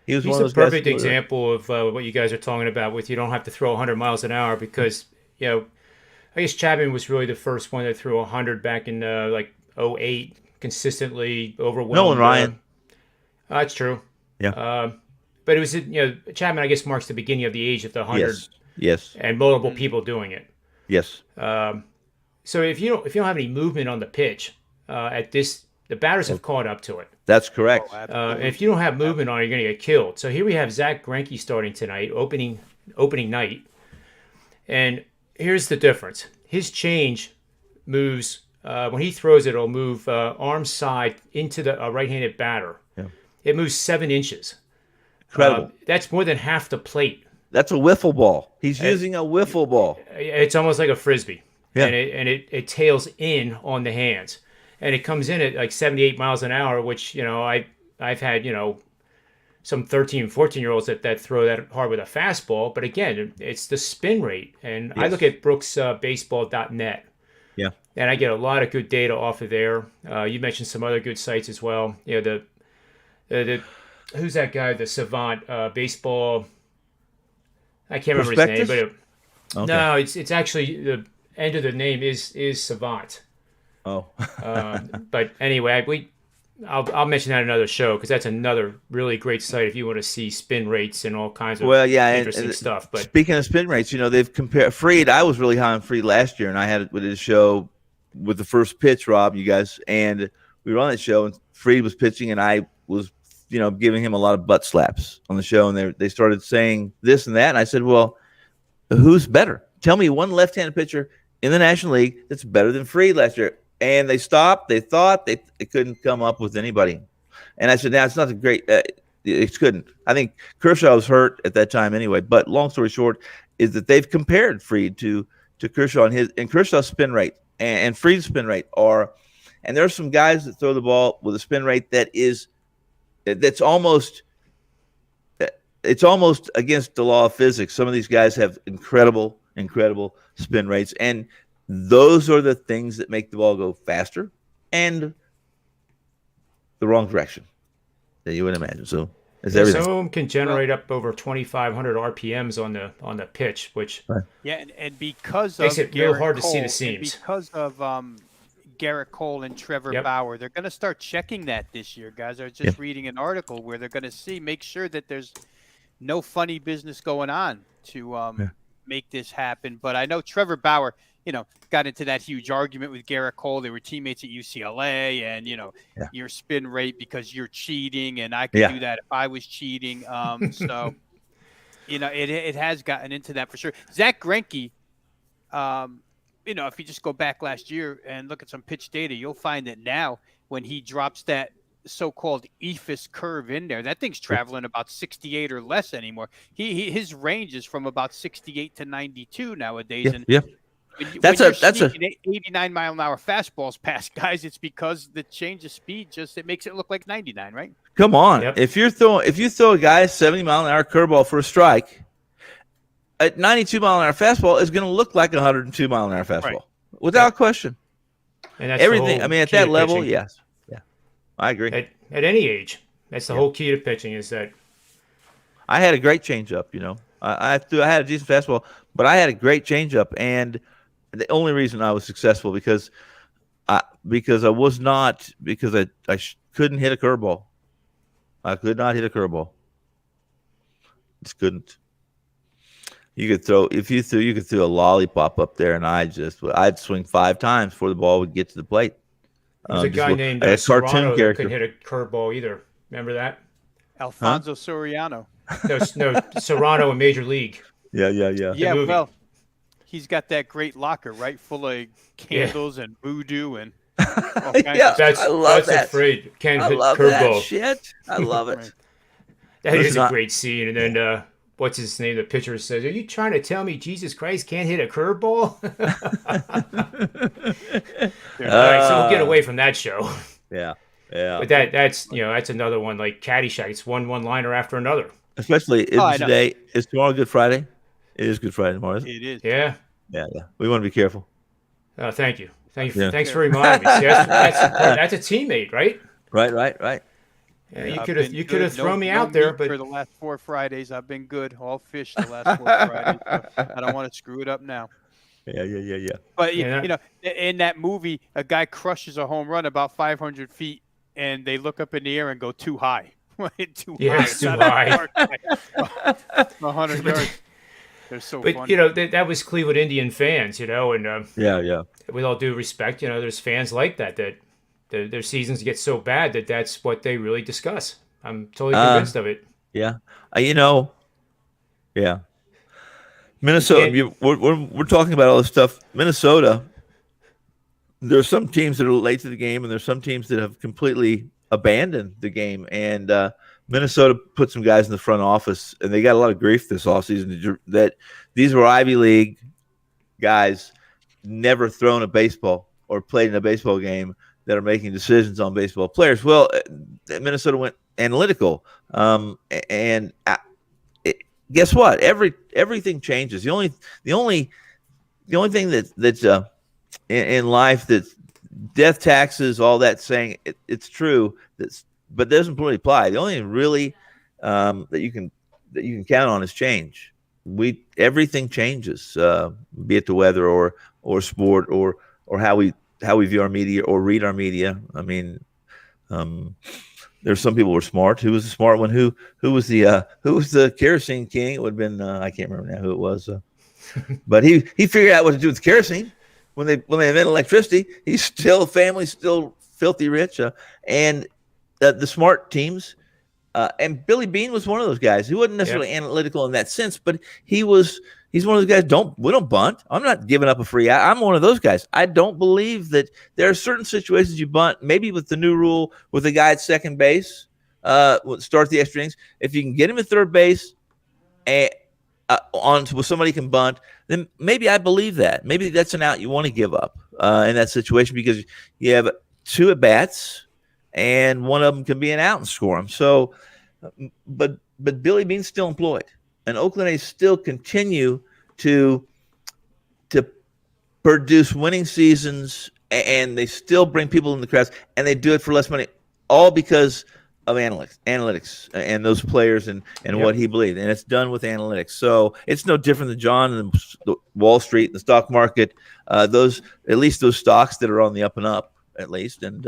he's one of those perfect example of what you guys are talking about. With you don't have to throw 100 miles an hour because I guess Chapman was really the first one that threw 100 back in like 2008, consistently overwhelmed. Nolan Ryan. That's true. Yeah. But it was Chapman, I guess, marks the beginning of the age of the 100. Yes. And multiple people doing it. Yes. So if you don't have any movement on the pitch the batters have caught up to it. That's correct. And if you don't have movement on it, you're going to get killed. So here we have Zach Greinke starting tonight, opening night. And here's the difference. His change moves, when he throws it, it'll move arm side into the right-handed batter. Yeah. It moves 7 inches. Incredible. That's more than half the plate. That's a wiffle ball. He's using a wiffle ball. It's almost like a Frisbee. Yeah. And it tails in on the hands. And it comes in at like 78 miles an hour, which, I've had, some 13, 14-year-olds that throw that hard with a fastball. But again, it's the spin rate. And I look at brooksbaseball.net. Yeah. and I get a lot of good data off of there. You mentioned some other good sites as well. The who's that guy? The Savant baseball. I can't remember his name, Prospectus? Okay. no, it's actually the end of the name is Savant. Oh. But anyway, I'll mention that in another show because that's another really great site if you want to see spin rates and all kinds of Well, yeah, interesting stuff. But speaking of spin rates, they've compared Freed. I was really high on Freed last year, and I had it with his show with the first pitch, Rob, you guys, and we were on that show, and Freed was pitching, and I was, giving him a lot of butt slaps on the show, and they started saying this and that, and I said, well, who's better? Tell me one left-handed pitcher in the National League that's better than Freed last year. And they stopped. They thought they couldn't come up with anybody. And I said, now it's not a great it couldn't. I think Kershaw was hurt at that time anyway. But long story short is that they've compared Freed to Kershaw and Kershaw's spin rate and Freed's spin rate and there are some guys that throw the ball with a spin rate that's almost against the law of physics. Some of these guys have incredible spin rates, and those are the things that make the ball go faster and the wrong direction that you would imagine. So it's everything. Some of them can generate up over 2,500 RPMs on the pitch, which Yeah, and because makes of it real Garrett hard to see Cole, the seams. because of Garrett Cole and Trevor Yep. Bauer, they're going to start checking that this year, guys. I was just reading an article where they're going to make sure that there's no funny business going on to make this happen. But I know Trevor Bauer, got into that huge argument with Garrett Cole. They were teammates at UCLA, and your spin rate because you're cheating, and I could do that if I was cheating. So it has gotten into that for sure. Zach Greinke, if you just go back last year and look at some pitch data, you'll find that now when he drops that so-called ephus curve in there, that thing's traveling about 68 or less anymore. His range is from about 68 to 92 nowadays. That's an 89-mile-an-hour fastballs past guys. It's because the change of speed it makes it look like 99, right? Come on, Yep. if you throw a guy 70-mile-an-hour curveball for a strike, a 92-mile-an-hour fastball is going to look like a 102-mile-an-hour fastball without question. And that's everything. I mean, at that level, pitching. yes, I agree. At any age, that's the whole key to pitching is that. I had a great changeup. I had a decent fastball, but I had a great changeup, and the only reason I was successful because I couldn't hit a curveball. I could not hit a curveball. Just couldn't. You could throw a lollipop up there, and I'd swing 5 times before the ball would get to the plate. There's a guy named Serrano that couldn't hit a curveball either. Remember that? Alfonso Soriano. No, Serrano in Major League. Yeah. Yeah, well, he's got that great locker, right, full of candles and voodoo and all kinds of I love that. Afraid can't I hit love curveball. that shit. I love it. That is a great scene. And then what's his name? The pitcher says, "Are you trying to tell me Jesus Christ can't hit a curveball?" All right, so we'll get away from that show. Yeah. But that's another one like Caddyshack. It's one liner after another. Especially today. Is tomorrow Good Friday? It is Good Friday tomorrow. Isn't it? It is. Yeah. Yeah. We want to be careful. Thank you. Thanks for reminding me. See, that's a teammate, right? Right. Yeah, you could have thrown me out there, but for the last 4 Fridays I've been good. All fish the last 4 Fridays. So I don't want to screw it up now. Yeah. But in that movie, a guy crushes a home run about 500 feet, and they look up in the air and go too high. Too high. It's too high. 100 yards. They're so but funny. that was Cleveland Indian fans, and yeah. With all due respect, there's fans like that their seasons get so bad that's what they really discuss. I'm totally convinced of it. Yeah. Yeah. Minnesota. We're talking about all this stuff. Minnesota. There are some teams that are late to the game, and there's some teams that have completely abandoned the game. And Minnesota put some guys in the front office, and they got a lot of grief this offseason that these were Ivy League guys, never thrown a baseball or played in a baseball game, that are making decisions on baseball players. Well, Minnesota went analytical, and guess what? Everything changes. The only thing that in life that death taxes, all that saying it's true. But it doesn't really apply. The only thing really that you can count on is change. Everything changes, be it the weather or sport or how we view our media or read our media. I mean, there's some people who were smart. Who was the smart one? Who was the kerosene king? It would have been I can't remember now who it was. But he figured out what to do with kerosene when they invented electricity. He's still family's still filthy rich, and the smart teams. And Billy Beane was one of those guys. He wasn't necessarily analytical in that sense, but he's one of those guys. We don't bunt. I'm not giving up a free out. I'm one of those guys. I don't believe that there are certain situations you bunt. Maybe with the new rule with the guy at second base, start the extra innings. If you can get him at third base, and on with somebody can bunt, then maybe I believe that. Maybe that's an out you want to give up in that situation because you have 2 at bats and one of them can be an out and score him. So, but Billy Beane's still employed, and Oakland A's still continue to produce winning seasons, and they still bring people in the crowds, and they do it for less money, all because of analytics and those players and what he believed, and it's done with analytics. So it's no different than John and the Wall Street and the stock market. At least those stocks that are on the up and up, at least, and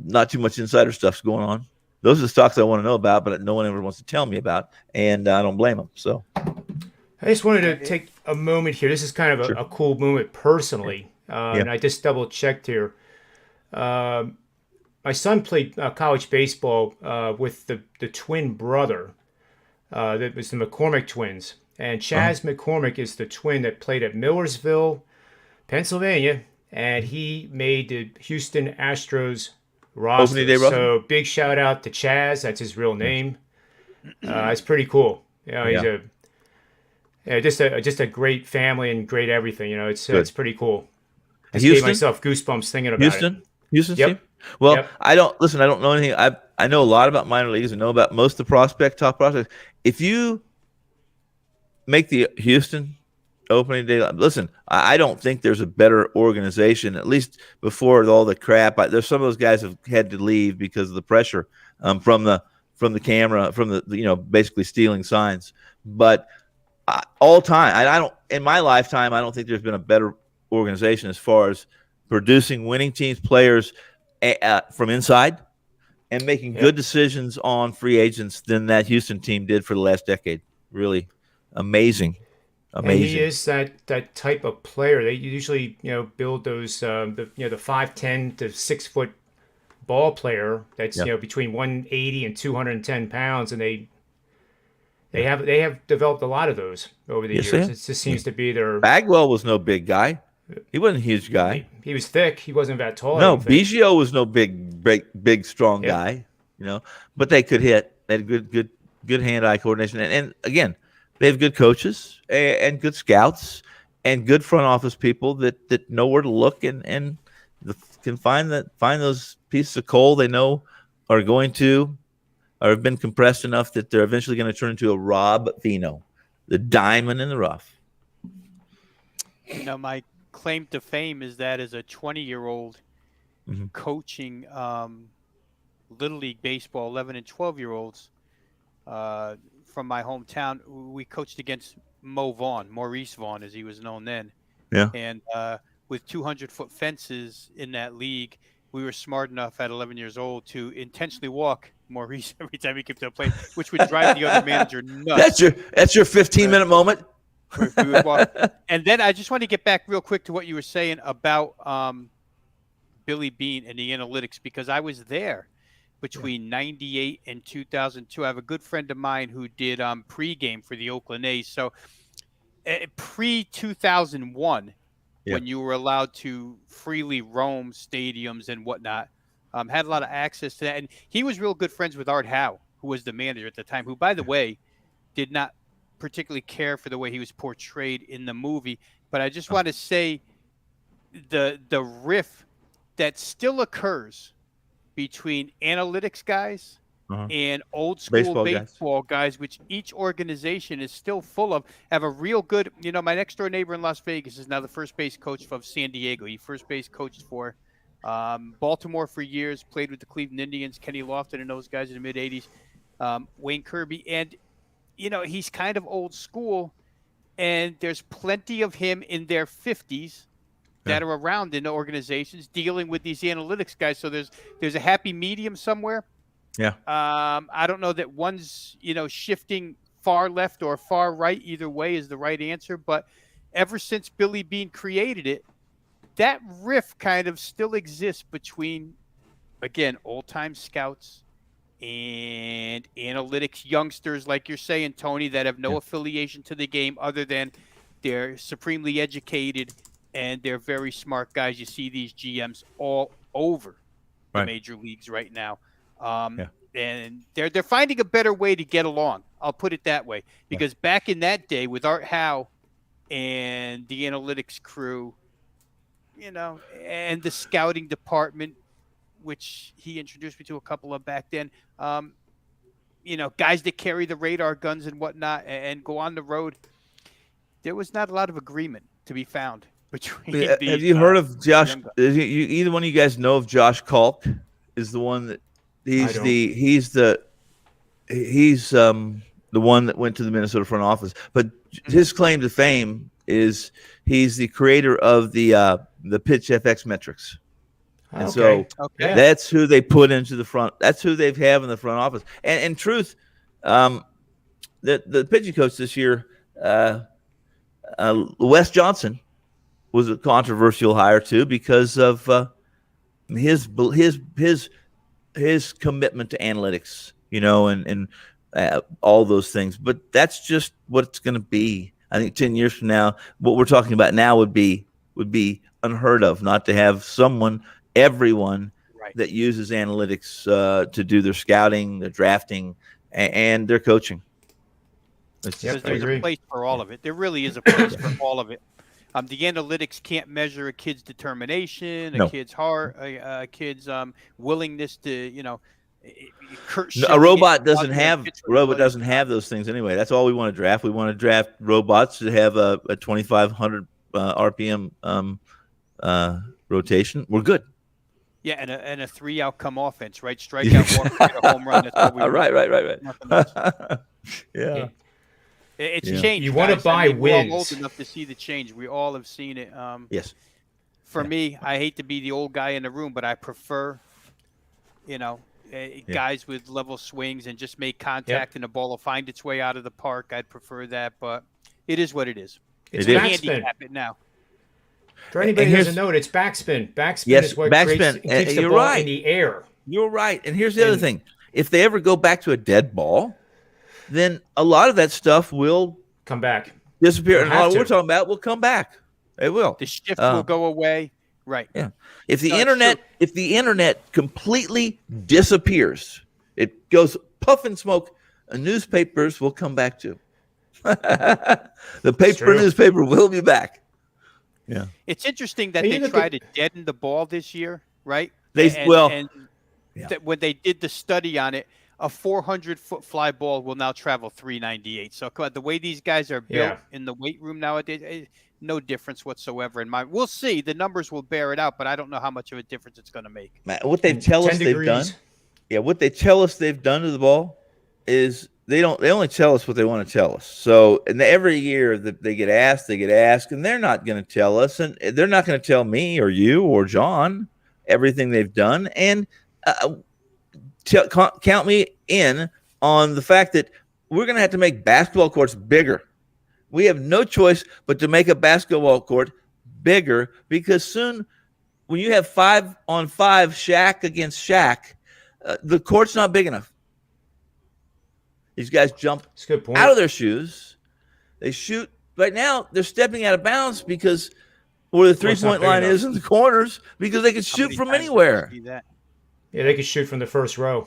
not too much insider stuff's going on. Those are the stocks I want to know about, but no one ever wants to tell me about, and I don't blame them. So I just wanted to take a moment here. This is kind of a cool moment personally, and I just double checked here. My son played college baseball with the twin brother. That was the McCormick twins, and Chaz McCormick is the twin that played at Millersville, Pennsylvania, and he made the Houston Astros roster. Opening day roster. So big shout out to Chaz. That's his real name. It's pretty cool. You know, he's just a great family and great everything. You know, it's pretty cool. I gave myself goosebumps thinking about it. Houston team? Well, I don't know anything. I know a lot about minor leagues. I know about most of the top prospects. If you make the Houston opening day, listen, I don't think there's a better organization, at least before all the crap. There's some of those guys have had to leave because of the pressure from the camera, from the basically stealing signs. But all time, I don't, in my lifetime, I don't think there's been a better organization as far as producing winning teams, players from inside, and making good decisions on free agents than that Houston team did for the last decade. Really amazing. And he is that type of player. They usually build those the 5'10" to 6 foot ball player that's between 180 and 210 pounds, and they have developed a lot of those over the years. It just seems to be their. Bagwell was no big guy. He wasn't a huge guy. He was thick. He wasn't that tall. No, Biggio was no big, strong guy. But they could hit. They had good hand-eye coordination, and again, they have good coaches and good scouts and good front office people that know where to look and can find those pieces of coal they know are going to or have been compressed enough that they're eventually going to turn into a Rob Veno, the diamond in the rough. My claim to fame is that as a 20-year-old coaching Little League Baseball 11 and 12-year-olds from my hometown, we coached against Maurice Vaughn, as he was known then. Yeah. And with 200-foot fences in that league, we were smart enough at 11 years old to intentionally walk Maurice every time he came to the plate, which would drive the other manager nuts. That's your 15-minute moment. We would walk. And then I just want to get back real quick to what you were saying about Billy Beane and the analytics, because I was there between 98 and 2002. I have a good friend of mine who did pregame for the Oakland A's. So pre-2001, when you were allowed to freely roam stadiums and whatnot, had a lot of access to that. And he was real good friends with Art Howe, who was the manager at the time, who, by the way, did not particularly care for the way he was portrayed in the movie. But I just want to say the riff that still occurs between analytics guys and old school Baseball guys, which each organization is still full of, have a real good, my next door neighbor in Las Vegas is now the first base coach of San Diego. He first base coached for Baltimore for years, played with the Cleveland Indians, Kenny Lofton and those guys in the mid 80s, Wayne Kirby. And, he's kind of old school, and there's plenty of him in their 50s that are around in the organizations dealing with these analytics guys. So there's a happy medium somewhere. Yeah. I don't know that one's, shifting far left or far right. Either way is the right answer. But ever since Billy Beane created it, that rift kind of still exists between, again, old-time scouts and analytics youngsters, like you're saying, Tony, that have no affiliation to the game other than they're supremely educated and they're very smart guys. You see these GMs all over the major leagues right now. And they're finding a better way to get along. I'll put it that way. Because back in that day with Art Howe and the analytics crew, and the scouting department, which he introduced me to a couple of back then, guys that carry the radar guns and whatnot and go on the road, there was not a lot of agreement to be found between these. Have you heard of Josh? Either one of you guys know of Josh Kalk? Is the one that he's the one that went to the Minnesota front office. But his claim to fame is he's the creator of the Pitch FX metrics. And so that's who they put into the front. That's who they have in the front office. And in truth, the pitching coach this year, Wes Johnson, was a controversial hire too because of his commitment to analytics, and all those things. But that's just what it's going to be. I think 10 years from now, what we're talking about now would be unheard of, not to have everyone that uses analytics to do their scouting, their drafting, and their coaching. There's a place for all of it. There really is a place for all of it. The analytics can't measure a kid's determination, a kid's heart, a kid's willingness to, a robot doesn't have those things anyway. That's all we want to draft. We want to draft robots to have a 2,500 RPM rotation. We're good. Yeah, and a 3-outcome offense, right? Strikeout, walk, hit a home run. That's what we want. Right. Nothing else. Yeah. It's changed. You want to buy wins. We're all old enough to see the change. We all have seen it. Yes. For me, I hate to be the old guy in the room, but I prefer, guys with level swings and just make contact and the ball will find its way out of the park. I'd prefer that, but it is what it is. It's handicap it now. For anybody who doesn't know it, it's backspin. Backspin is what keeps the ball in the air. You're right. And here's the other thing. If they ever go back to a dead ball, then a lot of that stuff will come back, disappear, and what we're talking about will come back. It will. The shift will go away. Right. Yeah. If the internet completely disappears, it goes puff and smoke. Newspapers will come back too. The newspaper will be back. Yeah. It's interesting that they tried to deaden the ball this year, right? When they did the study on it, a 400-foot fly ball will now travel 398. So the way these guys are built in the weight room nowadays, no difference whatsoever in my. We'll see. The numbers will bear it out, but I don't know how much of a difference it's going to make. What they tell us they've done, what they tell us they've done to the ball is they only tell us what they want to tell us. So, and every year that they get asked, and they're not going to tell us, and they're not going to tell me or you or John everything they've done, and count me in on the fact that we're going to have to make basketball courts bigger. We have no choice but to make a basketball court bigger because soon when you have 5-on-5 Shaq against Shaq, the court's not big enough. These guys jump out of their shoes. They shoot. Right now, they're stepping out of bounds because where the three-point line is in the corners because they can shoot from anywhere. Yeah, they could shoot from the first row.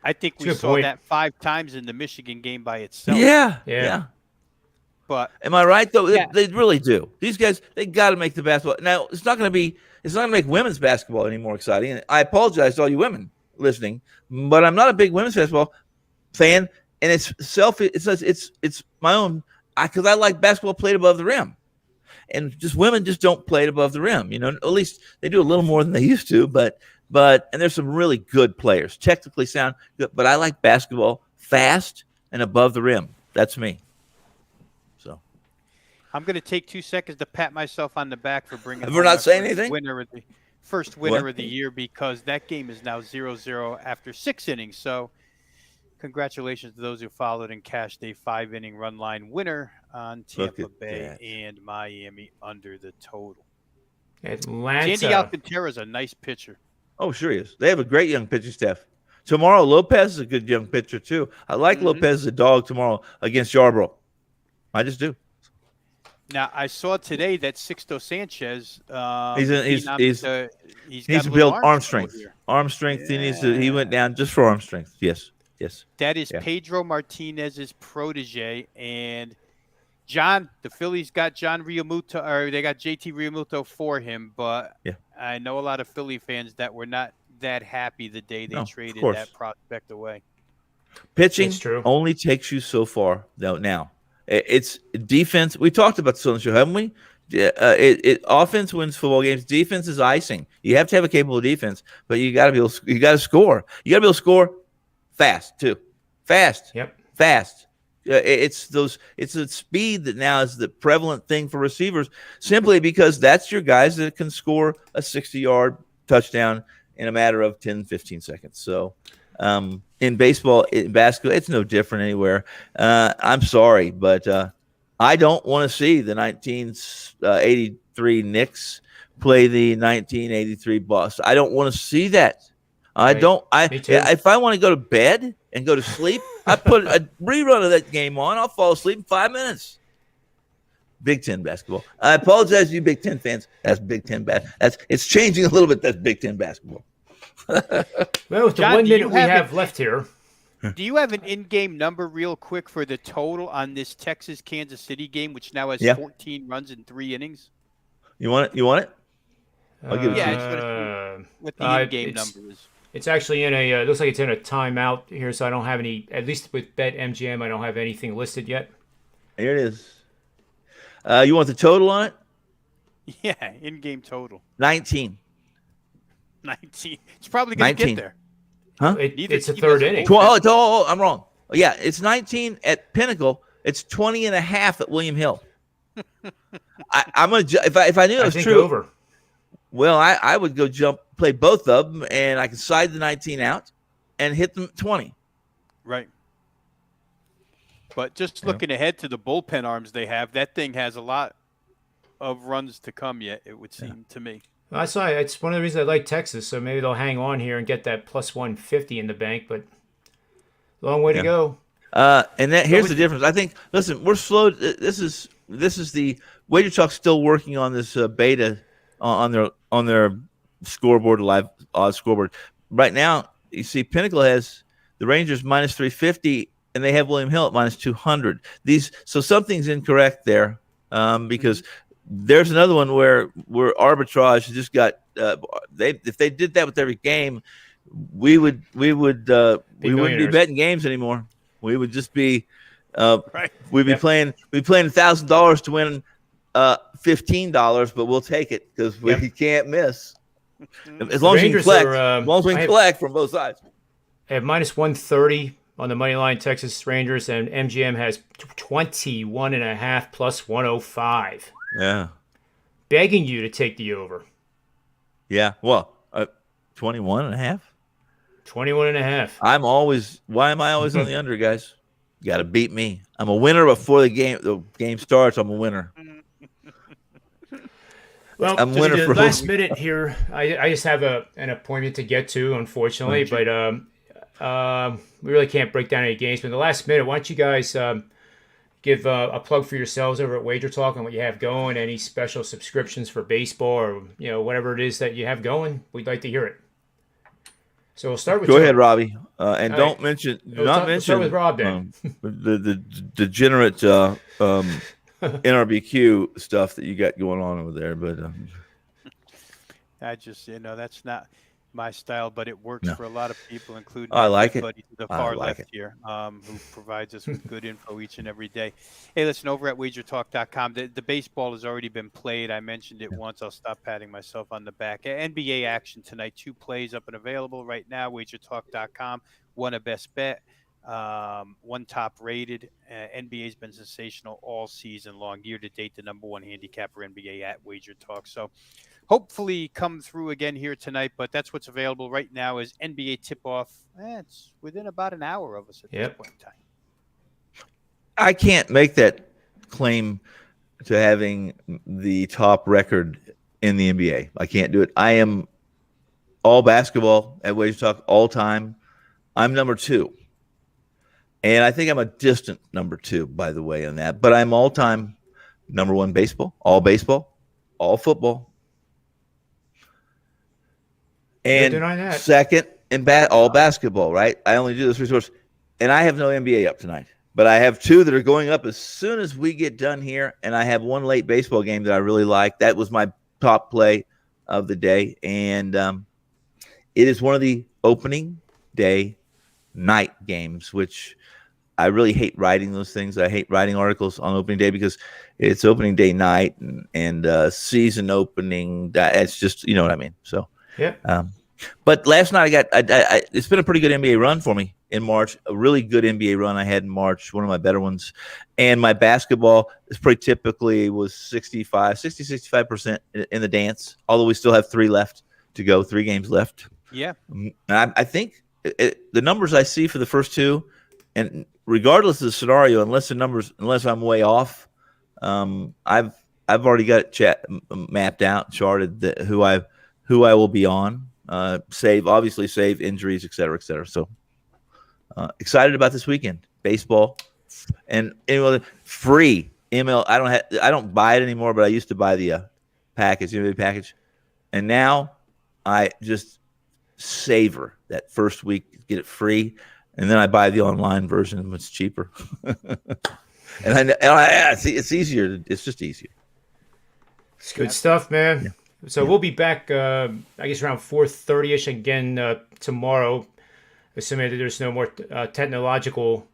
I think we saw that 5 times in the Michigan game by itself. Yeah. But am I right though? Yeah. They really do. These guys, they got to make the basketball. Now it's not going to make women's basketball any more exciting. And I apologize to all you women. listening, but I'm not a big women's basketball fan, and it's my own because I like basketball played above the rim, and women just don't play it above the rim. At least they do a little more than they used to, but and there's some really good players, technically sound good, but I like basketball fast and above the rim. That's me. So I'm going to take 2 seconds to pat myself on the back for bringing. We're not saying anything. First winner of the year, because that game is now 0-0 after 6 innings. So congratulations to those who followed and cashed a 5-inning run line winner on Tampa Bay and Miami under the total. Atlanta. Sandy Alcantara is a nice pitcher. Oh, sure he is. They have a great young pitching staff. Tomorrow, Lopez is a good young pitcher, too. I like Lopez as a dog tomorrow against Yarbrough. I just do. Now, I saw today that Sixto Sanchez, he needs to build arm strength. Arm strength. Yeah. He went down just for arm strength. Yes. That is Pedro Martinez's protege, and John. The Phillies got John Realmuto, or they got JT Realmuto for him. But I know a lot of Philly fans that were not that happy the day they traded that prospect away. Pitching only takes you so far, though. Now it's defense. We talked about this on the show, haven't we? Offense wins football games. Defense is icing. You have to have a capable defense, but you got to score. You got to be able to score fast too. Fast. Yep. Fast. It's the speed that now is the prevalent thing for receivers, simply because that's your guys that can score a 60-yard touchdown in a matter of 10, 15 seconds. So in baseball, in basketball, it's no different anywhere. I'm sorry, but I don't want to see the 1983 Knicks play the 1983 Bucks. I don't want to see that. If I want to go to bed and go to sleep, I put a rerun of that game on. I'll fall asleep in 5 minutes. Big Ten basketball. I apologize to you Big Ten fans. That's Big Ten it's changing a little bit. That's Big Ten basketball. Well, with the John, 1 minute we have left here. Do you have an in-game number real quick for the total on this Texas-Kansas City game, which now has 14 runs in 3 innings? You want it? I'll give it to you. What the in-game number is. It's actually in a looks like it's in a timeout here, so I don't have any, at least with BetMGM, I don't have anything listed yet. Here it is. You want the total on it? Yeah, in-game total. 19. 19. It's probably going to get there. Huh? It's a third inning. I'm wrong. Yeah, it's 19 at Pinnacle. It's 20 and a half at William Hill. I'm gonna if I knew it was true. Over. Well, I would go play both of them, and I can side the 19 out and hit them 20. Right. But just looking ahead to the bullpen arms they have, that thing has a lot of runs to come yet, it would seem to me. I saw it. It's one of the reasons I like Texas, so maybe they'll hang on here and get that plus 150 in the bank, but long way to go. And here's the difference. I think, listen, we're slow. This is the Wager Talk's still working on this beta on their scoreboard, live odds scoreboard. Right now, you see Pinnacle has the Rangers minus 350, and they have William Hill at minus 200. So something's incorrect there, because there's another one where arbitrage just got if they did that with every game, we wouldn't be betting games anymore. We would just be we'd be playing $1,000 to win $15, but we'll take it because we can't miss. As long as you can collect from both sides. I have minus 130 on the money line, Texas Rangers, and MGM has 21.5 plus 105. Yeah. Begging you to take the over. Yeah. Well, 21.5? 21.5. Why am I always on the under, guys? You got to beat me. I'm a winner before the game starts. I'm a winner. Well, I'm winner for last minute here. I just have an appointment to get to, unfortunately, but we really can't break down any games. But in the last minute, why don't you guys give a plug for yourselves over at Wager Talk and what you have going, any special subscriptions for baseball or whatever it is that you have going. We'd like to hear it. So we'll start with Go ahead, Robbie, and don't mention start with Rob then. the degenerate NRBQ stuff that you got going on over there, but I just that's not my style, but it works No. for a lot of people, including I like it. everybody to the I far like left it. here, who provides us with good info each and every day. Hey, listen, over at wagertalk.com, the baseball has already been played. I mentioned it once. I'll stop patting myself on the back. NBA action tonight, 2 plays up and available right now, wagertalk.com. One a best bet. One top rated. NBA's been sensational all season long. Year to date, the number 1 handicapper NBA at Wager Talk. So hopefully come through again here tonight, but that's what's available right now is NBA tip-off. It's within about an hour of us at this point in time. I can't make that claim to having the top record in the NBA. I can't do it. I am all basketball at Wager Talk all time. I'm number 2. And I think I'm a distant number 2, by the way, on that. But I'm all-time number 1 baseball, all football. And second in all basketball, right? I only do those 3 sports. And I have no NBA up tonight. But I have 2 that are going up as soon as we get done here. And I have 1 late baseball game that I really like. That was my top play of the day. And it is one of the opening day night games, which I really hate writing those things. I hate writing articles on opening day because it's opening day night and season opening. It's just, you know what I mean? So, yeah. But last night it's been a pretty good NBA run for me in March, a really good NBA run I had in March, one of my better ones. And my basketball is pretty typically was 65% in the dance, although we still have 3 left to go, 3 games left. Yeah. And I think the numbers I see for the first 2, and regardless of the scenario, unless I'm way off, I've already got it mapped out, charted who I will be on. Save injuries, et cetera, et cetera. So excited about this weekend. Baseball and free ML. I don't buy it anymore, but I used to buy the package, package, and now I just savor that first week, get it free. And then I buy the online version, it's cheaper. and I see it's easier. It's just easier. It's good stuff, man. Yeah. So we'll be back, I guess, around 4:30ish again tomorrow, assuming that there's no more technological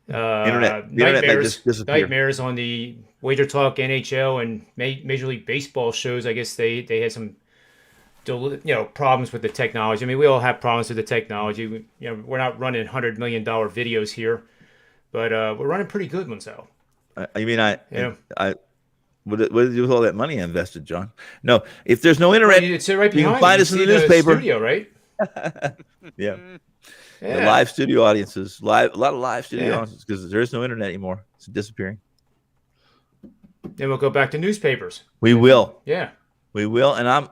nightmares on the Wager Talk NHL and Major League Baseball shows. I guess they had some problems with the technology. I mean, we all have problems with the technology. We're not running $100 million videos here, but we're running pretty good ones, though. What did you do with all that money I invested, John? No, if there's no internet, it's right behind you can find us in the newspaper. Studio, right? Yeah. The live studio audiences, a lot of live studio audiences, because there is no internet anymore. It's disappearing. Then we'll go back to newspapers. We will. Yeah. We will, and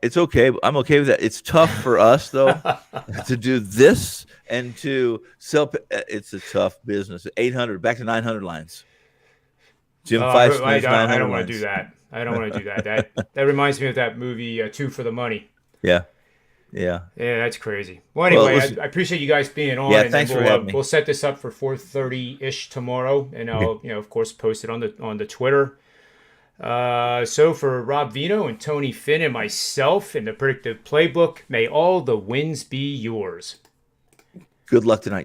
it's okay. I'm okay with that. It's tough for us though to do this and to sell. It's a tough business. 800 back to 900 lines. Jim Feist. I don't want to do that. I don't want to do that. That reminds me of that movie, 2 for the Money. Yeah. Yeah, that's crazy. Well, anyway, I appreciate you guys being on. Yeah, thanks for having me. We'll set this up for 4:30ish tomorrow, and I'll, of course, post it on the Twitter. So for Rob Veno and Tony Finn and myself in the Predictive Playbook, may all the wins be yours. Good luck tonight, guys.